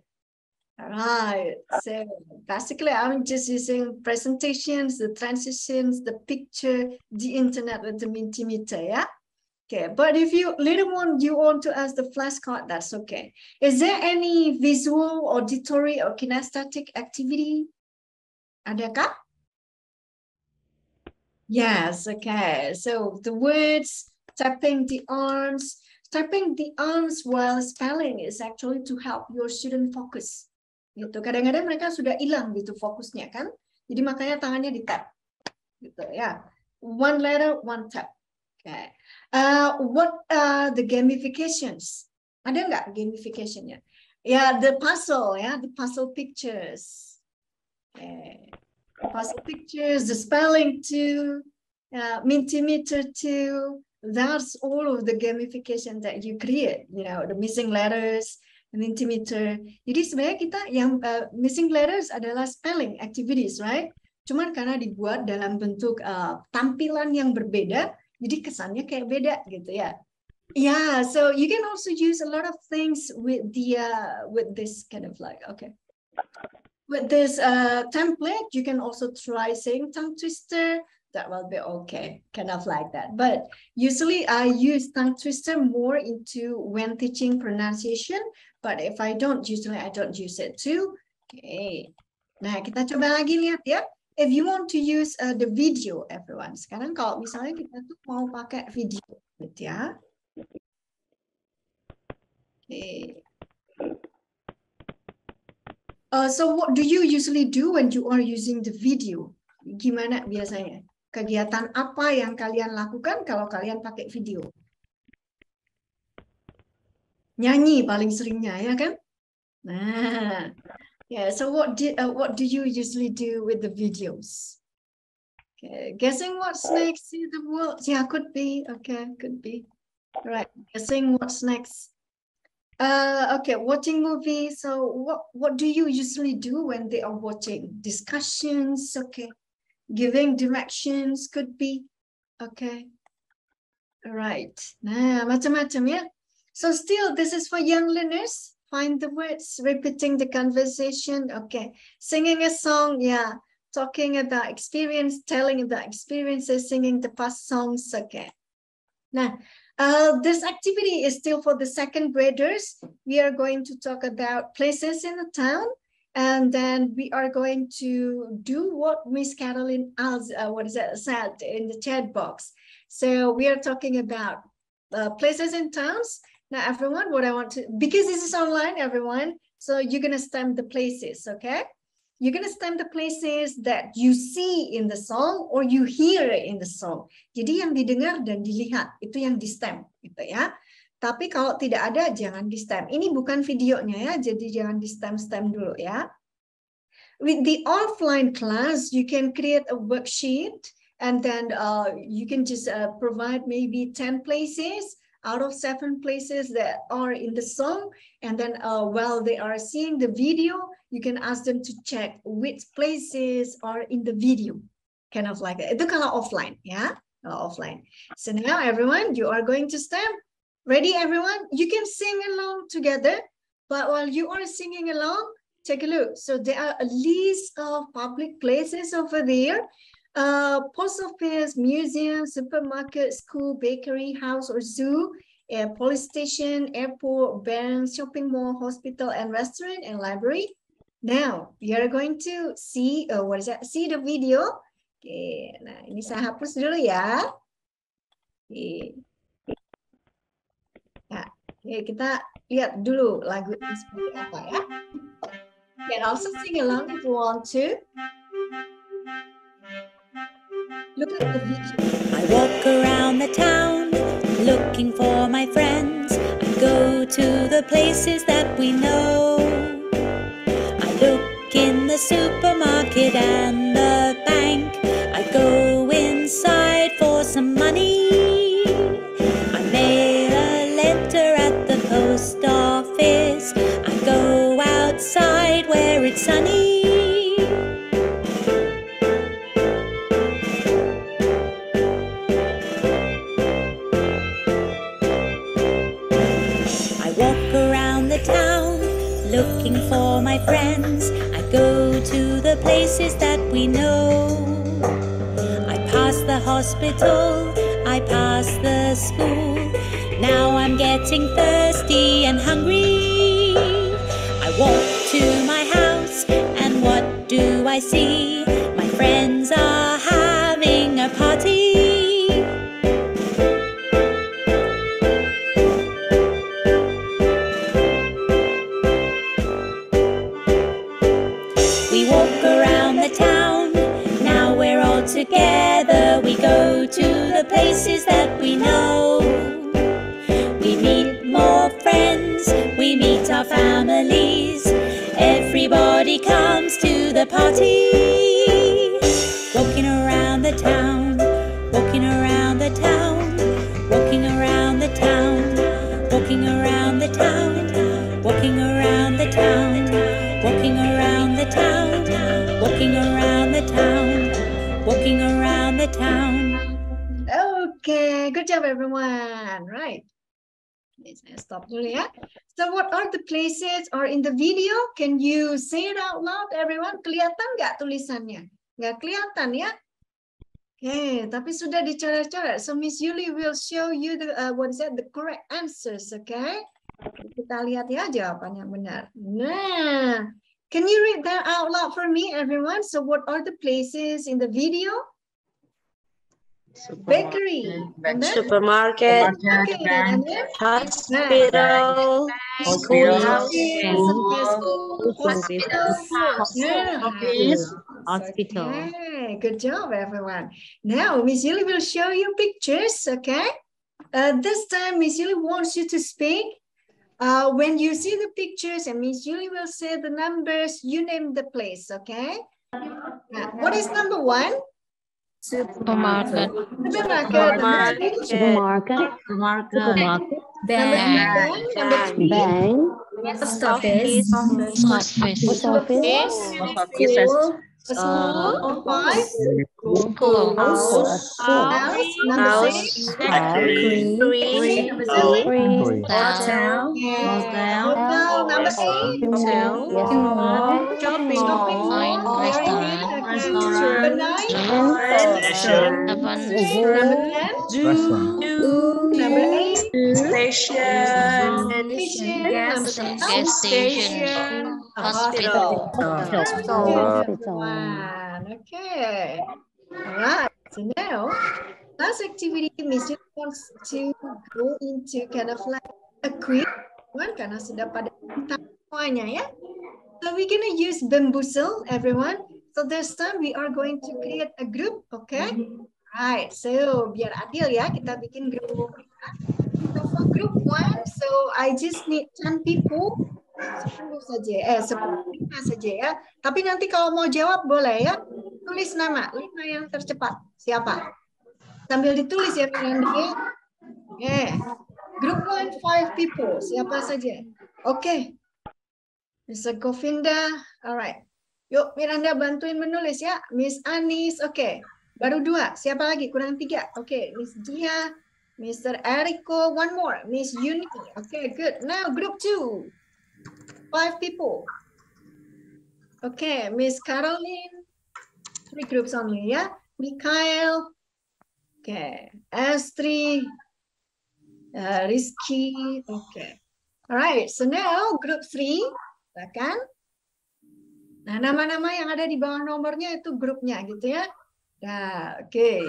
All right, so basically I'm just using presentations, the transitions, the picture, the internet with the Mentimeter, yeah? Okay, but if you later on you want to ask the flashcard, that's okay. Is there any visual, auditory, or kinesthetic activity? Adakah? Yes, okay. So the words, tapping the arms while spelling is actually to help your student focus. Gitu. Kadang-kadang mereka sudah hilang gitu fokusnya kan. Jadi makanya tangannya di tap. Gitu ya. One letter, one tap. Okay. What are the gamifications? Ada nggak gamificationnya? Ya, the puzzle ya, the puzzle pictures. Okay. Puzzle pictures, the spelling too, Mentimeter too. That's all of the gamification that you create. You know, the missing letters, Mentimeter. Jadi sebenarnya kita yang missing letters adalah spelling activities, right? Cuman karena dibuat dalam bentuk tampilan yang berbeda, jadi kesannya kayak beda gitu ya. Yeah, so you can also use a lot of things with the with this kind of like with this template. You can also try saying tongue twister. That will be okay, kind of like that. But usually I use tongue twister more into when teaching pronunciation. But if I don't, usually I don't use it too. Okay. Nah, kita coba lagi lihat ya. If you want to use the video, everyone. Sekarang kalau misalnya kita tuh mau pakai video, gitu ya. Okay. So what do you usually do when you are using the video? Gimana biasanya? Kegiatan apa yang kalian lakukan kalau kalian pakai video? Nyanyi paling seringnya ya kan? Nah, yeah. So what do you usually do with the videos? Okay, guessing what's next in the world? Yeah, could be. Okay, could be. Right, guessing what's next. Okay, watching movies. So what do you usually do when they are watching? Discussions. Okay, giving directions could be. Okay. Right. Nah, macam-macam ya. So still, this is for young learners. Find the words, repeating the conversation. Okay. Singing a song. Yeah. Talking about experience, telling about experiences, singing the past songs. Okay. Now, this activity is still for the second graders. We are going to talk about places in the town And then we are going to do what Miss Caroline said in the chat box. So we are talking about places and towns. Now, everyone, what I want to, because this is online, everyone, so you're going to stamp the places, okay? You're going to stamp the places that you see in the song or you hear in the song. Jadi yang didengar dan dilihat, itu yang di stamp, gitu ya. Tapi kalau tidak ada, jangan di stamp. Ini bukan videonya ya, jadi jangan di stamp dulu ya. With the offline class, you can create a worksheet and then you can just provide maybe 10 places out of 7 places that are in the song. And then while they are seeing the video, you can ask them to check which places are in the video. Kind of like that. Itu kalau offline ya, kalau offline. So now everyone, you are going to stamp. Ready, everyone? You can sing along together, but while you are singing along, take a look. So there are a list of public places over there. Post office, museum, supermarket, school, bakery, house or zoo, police station, airport, bank, shopping mall, hospital, and restaurant, and library. Now, we are going to see, see the video. Okay, nah ini saya hapus dulu ya. Okay. Nah, okay, kita lihat dulu lagu ini seperti apa ya. You can also sing along if you want to. Look at the video. I walk around the town looking for my friends. I go to the places that we know. I look in the supermarket and the bank. I go inside for some money. I mail a letter at the post office. I go outside where it's sunny. I walk around the town looking for my friends. I go to the places that we know. I pass the hospital, I pass the school. Now I'm getting thirsty and hungry. I walk to my house and what do I see? My friends are having a party. We walk around the town, now we're all together. We go to the places that we know. We meet more friends, we meet our families. Everybody comes to the party. Walking around the town, walking around the town, walking around the town, walking around the town, walking around the town, walking around the town, walking around the town, walking around the town. Okay, good job everyone. Right. Saya stop dulu ya. So what are the places or in the video? Can you say it out loud everyone? Kelihatan nggak tulisannya? Nggak kelihatan ya? Okay, tapi sudah dicoret-coret. So Miss Yuli will show you the the correct answers, okay? Kita lihat ya jawaban yang benar. Nah, can you read that out loud for me everyone? So what are the places in the video? Bakery, and then? Supermarket, hospital, schoolhouse, hospital. Okay, good job, everyone. Now, Miss Yuli will show you pictures, okay? This time, Miss Yuli wants you to speak. When you see the pictures, and Miss Yuli will say the numbers, you name the place, okay? What is number 1? Supermarket. Supermarket. Supermarket. Bank. Post office. School. Station. Hospital. Everyone. Okay. All right. So now, last activity, Miss Jun wants to go into kind of like a quiz one karena sudah pada semuanya ya. So we're gonna use bamboozle, everyone. So this time we are going to create a group, okay? Right. So biar adil ya, kita bikin grup. So for group one, so I just need 10 people. 10 saja, 10 saja ya. Tapi nanti kalau mau jawab boleh ya. Tulis nama, 5 yang tercepat. Siapa? Sambil ditulis ya Miranda ya. Group 1, 5 people. Siapa saja? Oke. Mr. Govinda. Alright. Yuk Miranda bantuin menulis ya. Miss Anis. Oke. Baru 2. Siapa lagi? Kurang 3. Oke. Miss Dia. Mr. Eriko. One more. Miss Yuni. Oke, good. Now group 2. 5 people. Okay, Miss Caroline. 3 groups only, yeah. Mikhail. Okay, Astrid. Rizky. Okay. All right. So now group 3, kan? Nah, nama-nama yang ada di bawah nomornya itu grupnya, gitu ya. Nah, okay.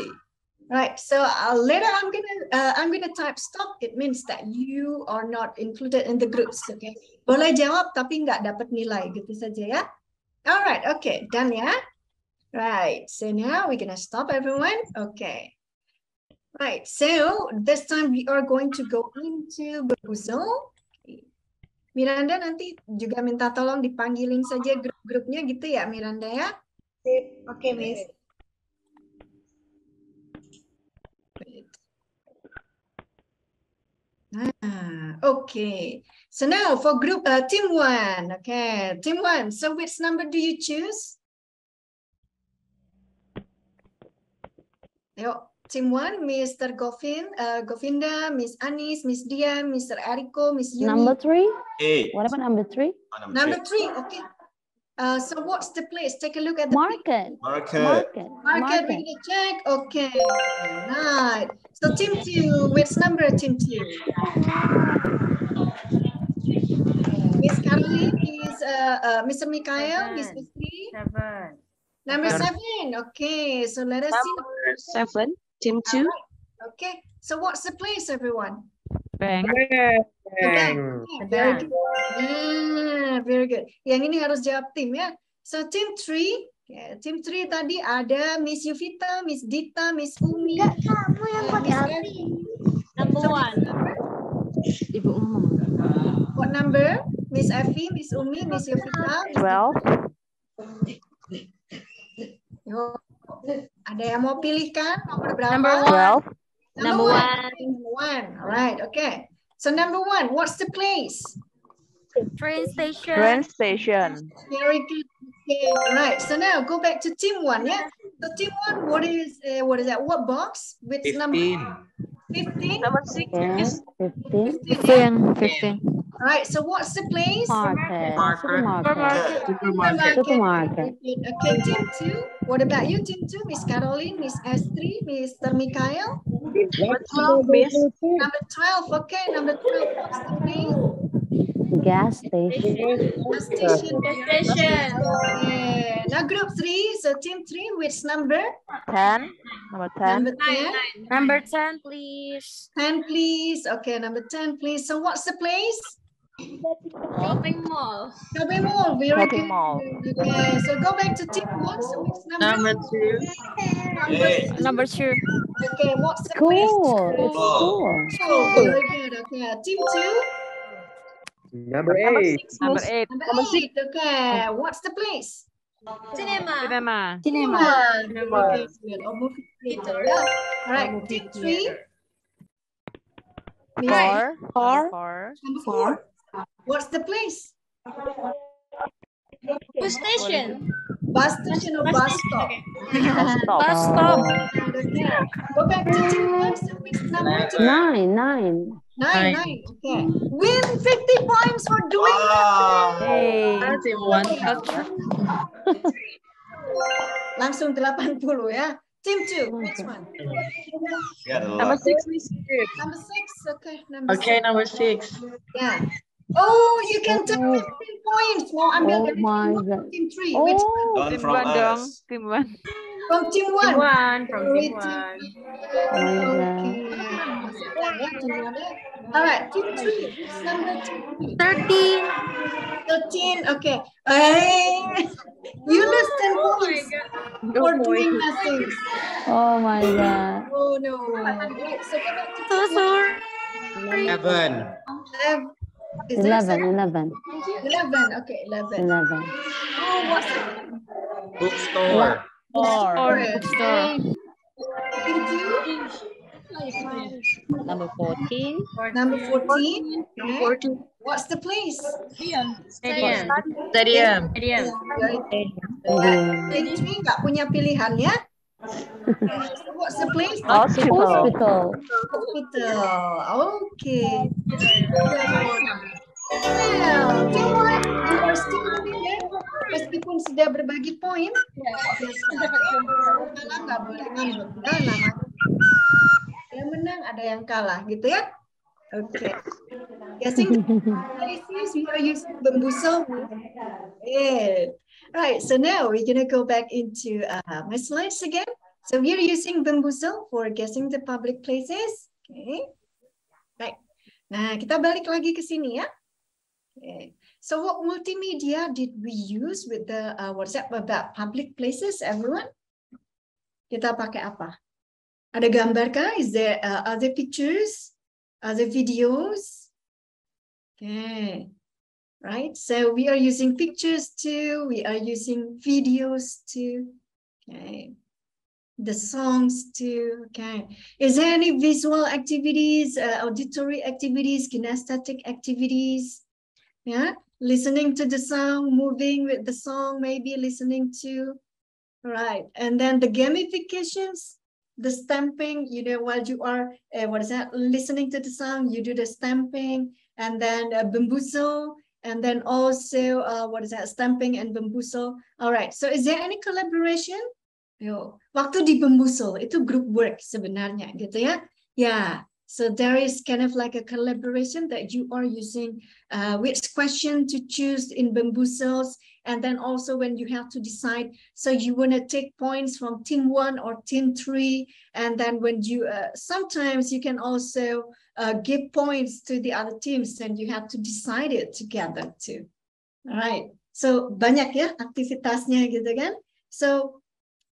Right, so later I'm gonna type stop. It means that you are not included in the groups. Okay, boleh jawab tapi nggak dapat nilai gitu saja ya. Alright, okay, done ya. Right, so now we're gonna stop everyone. Okay. Right, so this time we are going to go into bamboozle. Miranda nanti juga minta tolong dipanggilin saja grup-grupnya gitu ya Miranda ya. Oke, Miss. Okay. So now for group team 1. Okay, team 1. So which number do you choose? Yo, team 1, Mr. Govinda, Miss Anis, Miss Dia, Mr. Eriko, Miss Yuni. Number 3? 8. What about number 3? Number 3, okay. So what's the place? Take a look at the Market. Market, we're gonna check. Okay, right. So team 2, which number team 2? Miss Caroline is Mr. Mikhail, Miss Misty. 7. Number 7. Okay, so let us see. Number 7, team 2. Right. Okay, so what's the place, everyone? Bank. Very good. Very good. Yang ini harus jawab tim ya. So team 3, team 3 tadi ada Miss Yuvita, Miss Dita, Miss Umi. Kamu yang pakai api. Number 1. Ibu umum. What number? Miss Effie, Miss Umi, Miss Yuvita. 12. Yo, ada yang mau pilihkan nomor berapa? Number 12. Number 1. Number 1. All right. Okay. So number 1, what's the place? Train station. Train station. Very good. Okay. All right. So now go back to team 1. Yeah. So team 1, what is that? What box? Which 15. number? 15. Number 6. Yes, 15. 15. All right. So what's the place? Supermarket. Supermarket. Okay. Team 2. What about you? Team 2, Miss Caroline, Miss Astrid, Mr. Mikhail. Number 12, Miss. Number 12. Okay. Number 12. What's the place? Gas station. Gas station. Station. Now group 3. So team 3, which number? 10. Number 10. Number 10. Number 10, please. 10, please. Okay, number 10, please. So what's the place? Shopping mall. Shopping mall. Very Shopping good. mall. Okay, so go back to team 1. So which number? Number 2. Number 2. Okay, what's the School. place? It's school. School. Very good. Okay, team 2. Number 8. Number 8. Number 8. Okay, what's the place? Cinema. Okay, good. Oh, movie theater. Yeah. All right, team 3. Number 4. What's the place? Bus station. Bus station or bus stop? Bus stop. Okay. Go back to team 1. So which number? 9. 9. Okay. Win 50 points for doing that. Hey. Langsung 80 ya. Team 2. Which one? Yeah, Number 6, Miss. Number 6. Okay. Number 6. Okay, number 6. Yeah. Oh, you can take 15 points. Mau ambil Oh dari my team God. team 3. Which one? Don't Tim from one dong. us. Tim one. From team 1. Team one, from Dari team team one. Oh my God. Okay. Masukkan ya team 1 ya. Alright, team 3. Who's number team 3? 13. 13. Okay. Hey, you lose 10 points for doing nothing. Oh my God. Oh no. Right, so go back to So team 1. sorry. 11. Is there 11. 11. Okay, 11. 11. Oh, what's the name? Bookstore. Bookstore. Team 2? Number 14. Number 14. Okay. What's the place? Stadium. Stadium. Very good. Team 3 nggak punya pilihan ya? So what's the place? Hospital. Hospital. Okay. Well, team 1, you are still winning ya. Meskipun sudah berbagi poin, kalah nggak boleh ngambek. Nah, namanya yang menang ada yang kalah gitu ya. Okay. Guessing places we are using bamboozle. Yeah. Right. So now we're gonna go back into my slides again. So we are using bamboozle for guessing the public places. Okay. Right. Nah, kita balik lagi ke sini ya. Okay. So what multimedia did we use with the WhatsApp about public places, everyone? Kita pakai apa? Ada gambar kah? Is there other pictures? Other videos? Okay. Right. So we are using pictures too. We are using videos too. Okay. The songs too. Okay. Is there any visual activities, auditory activities, kinesthetic activities? Yeah. Listening to the song, moving with the song, maybe listening to. Right. And then the gamifications, the stamping, you know, while you are, listening to the song, you do the stamping, and then bamboozle, and then also, stamping and bamboozle. All right. So is there any collaboration? Yo, waktu di bamboozle itu group work sebenarnya, gitu ya? Yeah. So there is kind of like a collaboration that you are using which question to choose in bamboozles, and then also when you have to decide, so you want to take points from team 1 or team 3, and then when you sometimes you can also give points to the other teams, and you have to decide it together too. All right. So banyak ya aktivitasnya gitu kan? So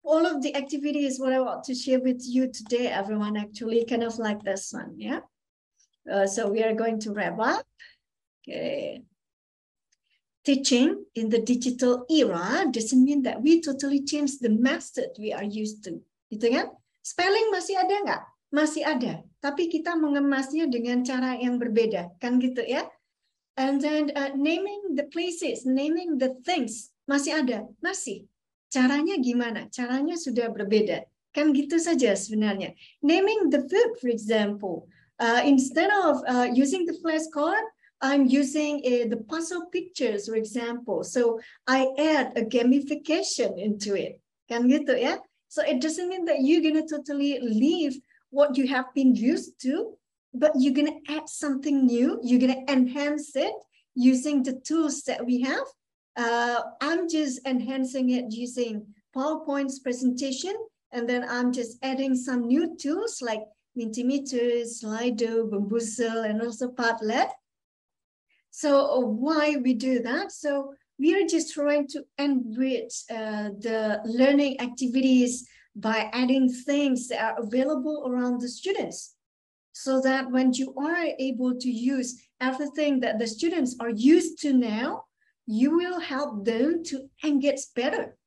all of the activities what I want to share with you today, everyone, actually kind of like this one, yeah. So we are going to wrap up. Okay. Teaching in the digital era doesn't mean that we totally change the method we are used to, gitu kan? Spelling masih ada nggak? Masih ada, tapi kita mengemasnya dengan cara yang berbeda, kan gitu ya? And then naming the places, naming the things masih ada, masih. Caranya gimana? Caranya sudah berbeda, kan gitu saja sebenarnya. Naming the food, for example, instead of using the flashcard, I'm using the puzzle pictures, for example. So I add a gamification into it. Kan gitu ya? So it doesn't mean that you're gonna totally leave what you have been used to, but you're gonna add something new. You're gonna enhance it using the tools that we have. I'm just enhancing it using PowerPoint's presentation, and then I'm just adding some new tools like Mentimeter, Slido, Bamboozle, and also Padlet. So why we do that? So we are just trying to enrich the learning activities by adding things that are available around the students, so that when you are able to use everything that the students are used to now, you will help them to engage better,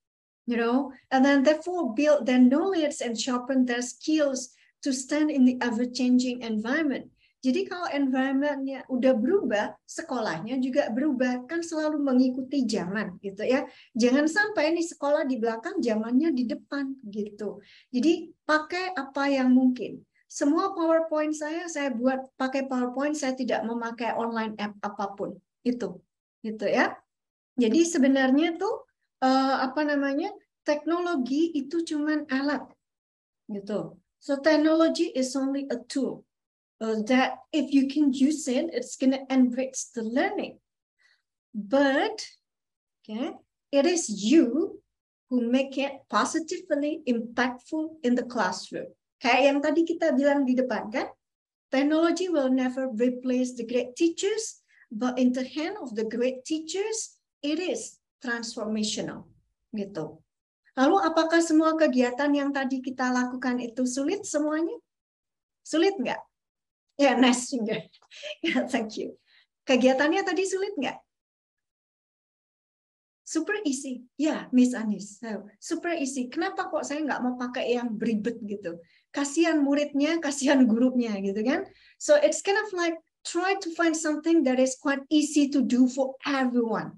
you know, and then therefore build their knowledge and sharpen their skills to stand in the ever-changing environment. Jadi kalau environment-nya udah berubah, sekolahnya juga berubah, kan selalu mengikuti zaman gitu ya. Jangan sampai nih sekolah di belakang, zamannya di depan gitu. Jadi pakai apa yang mungkin. Semua PowerPoint saya buat pakai PowerPoint, saya tidak memakai online app apapun. Itu gitu ya. Jadi sebenarnya tuh teknologi itu cuman alat gitu. So technology is only a tool. that if you can use it, it's going to enrich the learning. But okay, it is you who make it positively impactful in the classroom. Kayak yang tadi kita bilang di depan kan, technology will never replace the great teachers, but in the hand of the great teachers, it is transformational. Gitu. Lalu apakah semua kegiatan yang tadi kita lakukan itu sulit semuanya? Sulit nggak? Ya, nice juga. Ya, thank you. Kegiatannya tadi sulit nggak? Super easy. Ya, Miss Anis. Super easy. Kenapa kok saya nggak mau pakai yang beribet gitu? Kasihan muridnya, kasihan gurunya gitu kan? So it's kind of like try to find something that is quite easy to do for everyone.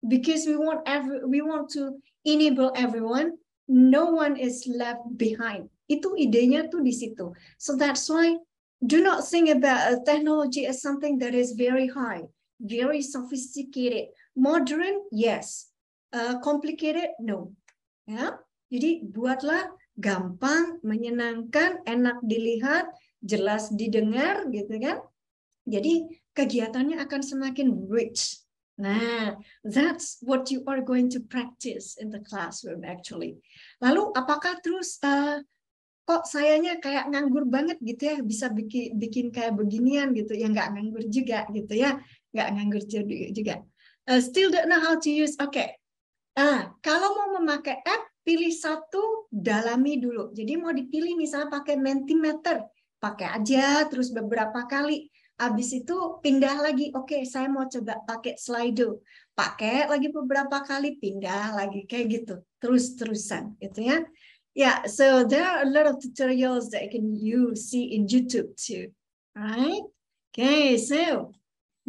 Because we want to enable everyone. No one is left behind. Itu idenya tuh di situ. So that's why do not think about technology as something that is very high, very sophisticated, modern, yes. Complicated, no. Ya, jadi buatlah gampang, menyenangkan, enak dilihat, jelas didengar, gitu kan? Jadi kegiatannya akan semakin rich. Nah, that's what you are going to practice in the classroom actually. Lalu apakah terus kok sayanya kayak nganggur banget gitu ya, bisa bikin kayak beginian gitu ya? Nggak nganggur juga gitu ya, nggak nganggur juga. Still don't know how to use. Okay. Kalau mau memakai app, pilih satu, dalami dulu. Jadi mau dipilih misalnya pakai Mentimeter, pakai aja terus beberapa kali. Habis itu pindah lagi. Oke, saya mau coba pakai Slido. Pakai lagi beberapa kali, pindah lagi kayak gitu. Terus-terusan gitu ya. Yeah, so there are a lot of tutorials that you see in YouTube too. Right? Okay, so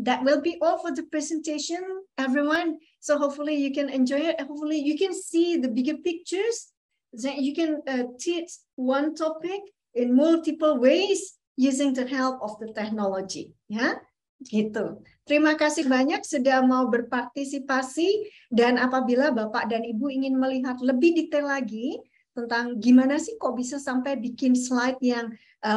that will be all for the presentation, everyone. So hopefully you can enjoy it. Hopefully you can see the bigger pictures. That you can teach one topic in multiple ways using the help of the technology. Ya, gitu. Terima kasih banyak sudah mau berpartisipasi. Dan apabila Bapak dan Ibu ingin melihat lebih detail lagi tentang gimana sih kok bisa sampai bikin slide yang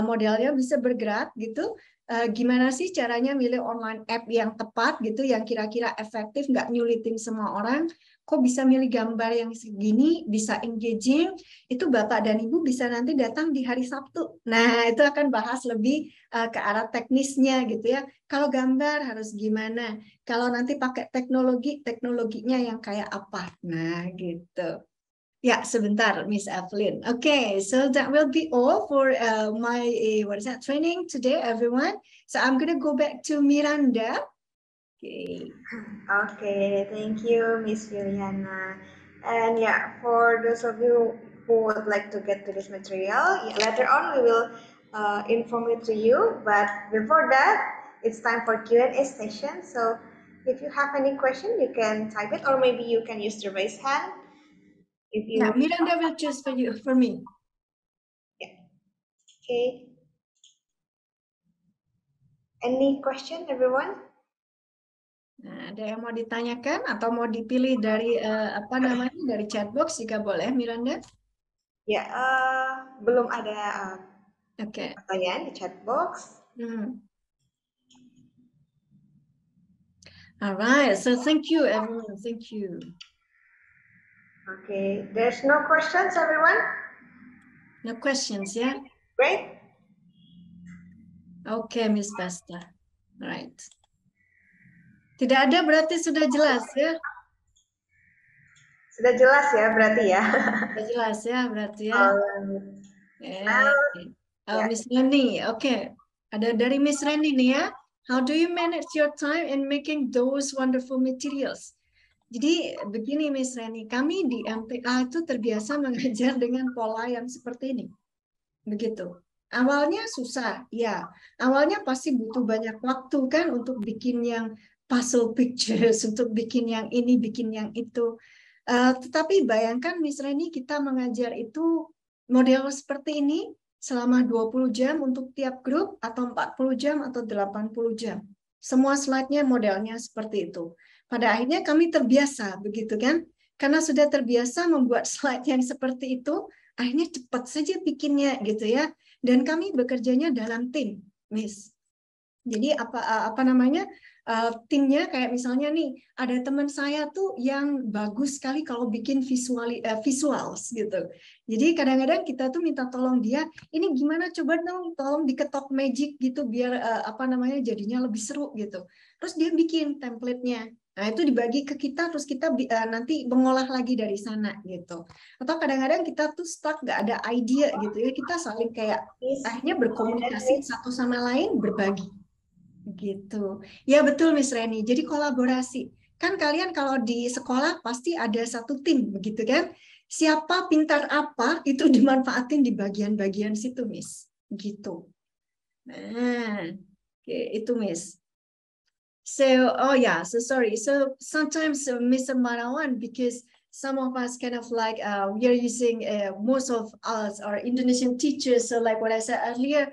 modelnya bisa bergerak gitu. Gimana sih caranya milih online app yang tepat gitu, yang kira-kira efektif, nggak nyulitin semua orang, kok bisa milih gambar yang segini, bisa engaging, itu Bapak dan Ibu bisa nanti datang di hari Sabtu. Nah, itu akan bahas lebih ke arah teknisnya gitu ya. Kalau gambar harus gimana, kalau nanti pakai teknologinya yang kayak apa. Nah, gitu. Ya, sebentar, Miss Evelyn. Okay, so that will be all for my training today, everyone. So I'm gonna go back to Miranda. Okay. Okay, thank you, Miss Yuliana. And yeah, for those of you who would like to get to this material, later on we will inform it to you. But before that, it's time for Q&A session. So if you have any question, you can type it, or maybe you can use the raise hand. If you Miranda will choose for me. Yeah. Okay. Any question, everyone? Nah, ada yang mau ditanyakan atau mau dipilih dari dari chat box jika boleh, Miranda? Ya, belum ada pertanyaan di chat box. Alright, so thank you, everyone. Thank you. Okay, there's no questions, everyone? No questions, yeah? Great. Okay, Miss Basta. Alright. Tidak ada berarti sudah jelas ya? Sudah jelas ya berarti ya? Sudah jelas ya berarti ya? Miss Reni, okay. Ada dari Miss Reni nih ya. How do you manage your time in making those wonderful materials? Jadi begini Miss Reni, kami di MTA itu terbiasa mengajar dengan pola yang seperti ini. Begitu. Awalnya susah, ya. Awalnya pasti butuh banyak waktu kan untuk bikin yang puzzle pictures, untuk bikin yang ini, bikin yang itu. Tetapi bayangkan Miss Reni kita mengajar itu model seperti ini selama 20 jam untuk tiap grup, atau 40 jam atau 80 jam. Semua slide-nya modelnya seperti itu. Pada akhirnya kami terbiasa, begitu kan? Karena sudah terbiasa membuat slide yang seperti itu, akhirnya cepat saja bikinnya gitu ya. Dan kami bekerjanya dalam tim. Miss. Jadi apa namanya timnya kayak misalnya nih ada teman saya tuh yang bagus sekali kalau bikin visuals gitu. Jadi kadang-kadang kita tuh minta tolong dia, ini gimana coba dong tolong diketok magic gitu biar apa namanya jadinya lebih seru gitu. Terus dia bikin template-nya. Nah, itu dibagi ke kita terus kita nanti mengolah lagi dari sana gitu. Atau kadang-kadang kita tuh stuck nggak ada ide gitu ya. Kita saling kayak akhirnya berkomunikasi satu sama lain, berbagi. Gitu. Ya betul Miss Reni. Jadi kolaborasi. Kan kalian kalau di sekolah pasti ada satu tim begitu kan? Siapa pintar apa itu dimanfaatin di bagian-bagian situ Miss. Gitu. Nah, oke, itu Miss. So, oh yeah, so sorry. So sometimes Mr. Marawan, because some of us kind of like, we are using, most of us are Indonesian teachers. So like what I said earlier,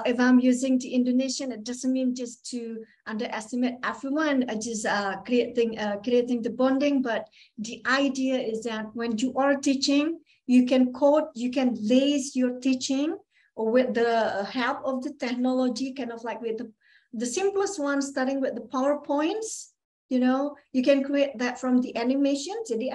if I'm using the Indonesian, it doesn't mean just to underestimate everyone, just creating the bonding. But the idea is that when you are teaching, you can code, you can lace your teaching with the help of the technology, kind of like with the simplest one, starting with the PowerPoints. You know, you can create that from the animation. So the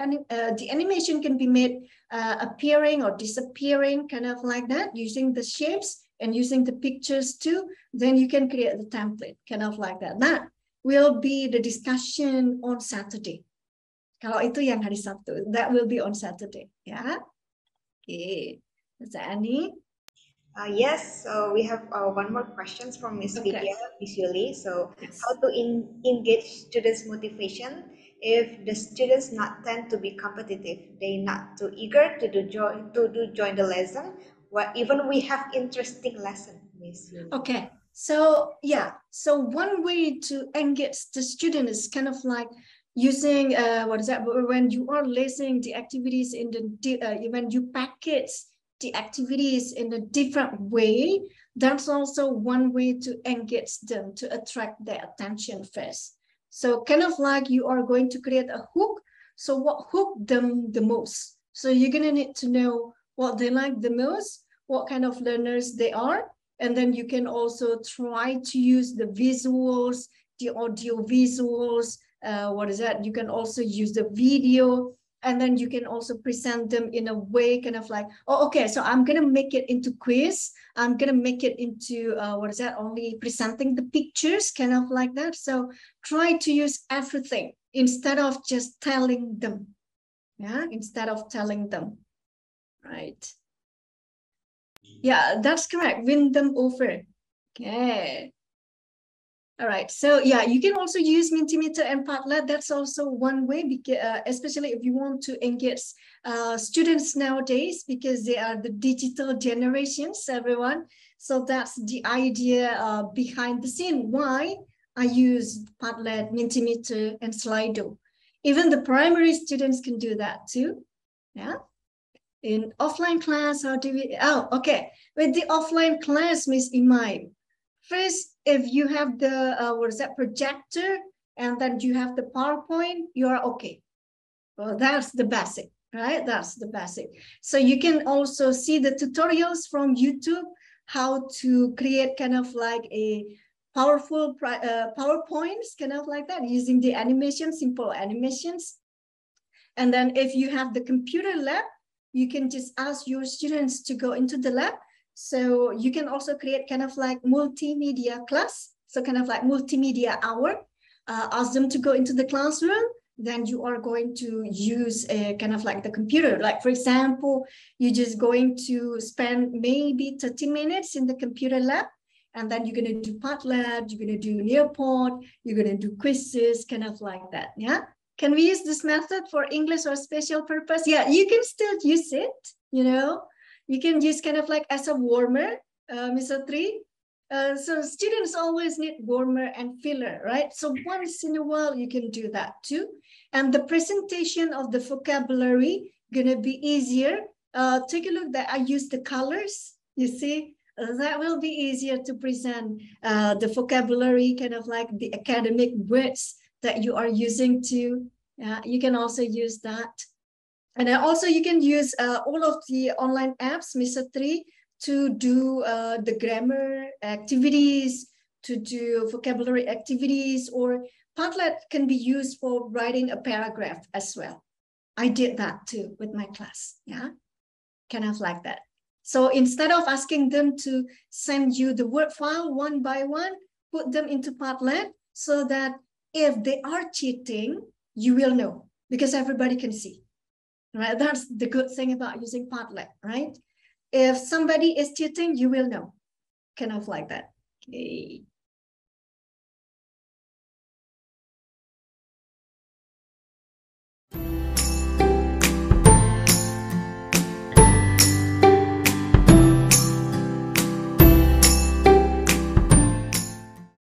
animation can be made appearing or disappearing, kind of like that, using the shapes and using the pictures too. Then you can create the template, kind of like that. That will be the discussion on Saturday. Kalau itu yang hari Sabtu, that will be on Saturday. Yeah. Okay. Is there any? Yes, so we have one more questions from Miss Vidya, Miss Yuli. So, how to engage students' motivation if the students not tend to be competitive? They not too eager to join the lesson. Even we have interesting lesson, Miss Yuli. Okay, so yeah, so one way to engage the student is kind of like using what is that? When you are listening the activities in the when you package the activities in a different way, that's also one way to engage them, to attract their attention first. So kind of like you are going to create a hook. So what hooked them the most? So you're going to need to know what they like the most, what kind of learners they are. And then you can also try to use the visuals, the audio visuals. What is that? You can also use the video. And then you can also present them in a way kind of like, oh, okay, so I'm going to make it into quiz. I'm going to make it into, what is that, only presenting the pictures, kind of like that. So try to use everything instead of just telling them. Yeah, instead of telling them. Right. Yeah, that's correct. Win them over. Okay. All right, so yeah, you can also use Mentimeter and Padlet. That's also one way, because, especially if you want to engage students nowadays, because they are the digital generations, everyone. So that's the idea behind the scene. Why I use Padlet, Mentimeter, and Slido. Even the primary students can do that too. Yeah. In offline class, how do we? Oh, okay. With the offline class, Miss Imai. First, if you have the, what is that, projector, and then you have the PowerPoint, you are okay. Well, that's the basic, right? That's the basic. So you can also see the tutorials from YouTube, how to create kind of like a powerful PowerPoints, kind of like that, using the animation, simple animations. And then if you have the computer lab, you can just ask your students to go into the lab. So you can also create kind of like multimedia class. So kind of like multimedia hour, ask them to go into the classroom. Then you are going to use a kind of like the computer. Like for example, you're just going to spend maybe 30 minutes in the computer lab. And then you're going to do Padlet, you're going to do Nearpod, you're going to do quizzes, kind of like that. Yeah. Can we use this method for English or special purpose? Yeah, you can still use it, you know. You can use kind of like as a warmer, Mr. Tri. So students always need warmer and filler, right? So once in a while, you can do that too. And the presentation of the vocabulary gonna be easier. Take a look that I use the colors, you see, that will be easier to present the vocabulary, kind of like the academic words that you are using to. You can also use that. And then also you can use all of the online apps, Mr. Tri, to do the grammar activities, to do vocabulary activities, or Padlet can be used for writing a paragraph as well. I did that too with my class, yeah, kind of like that. So instead of asking them to send you the word file one by one, put them into Padlet so that if they are cheating, you will know because everybody can see, right? That's the good thing about using Padlet, right? If somebody is cheating, you will know, kind of like that. Okay.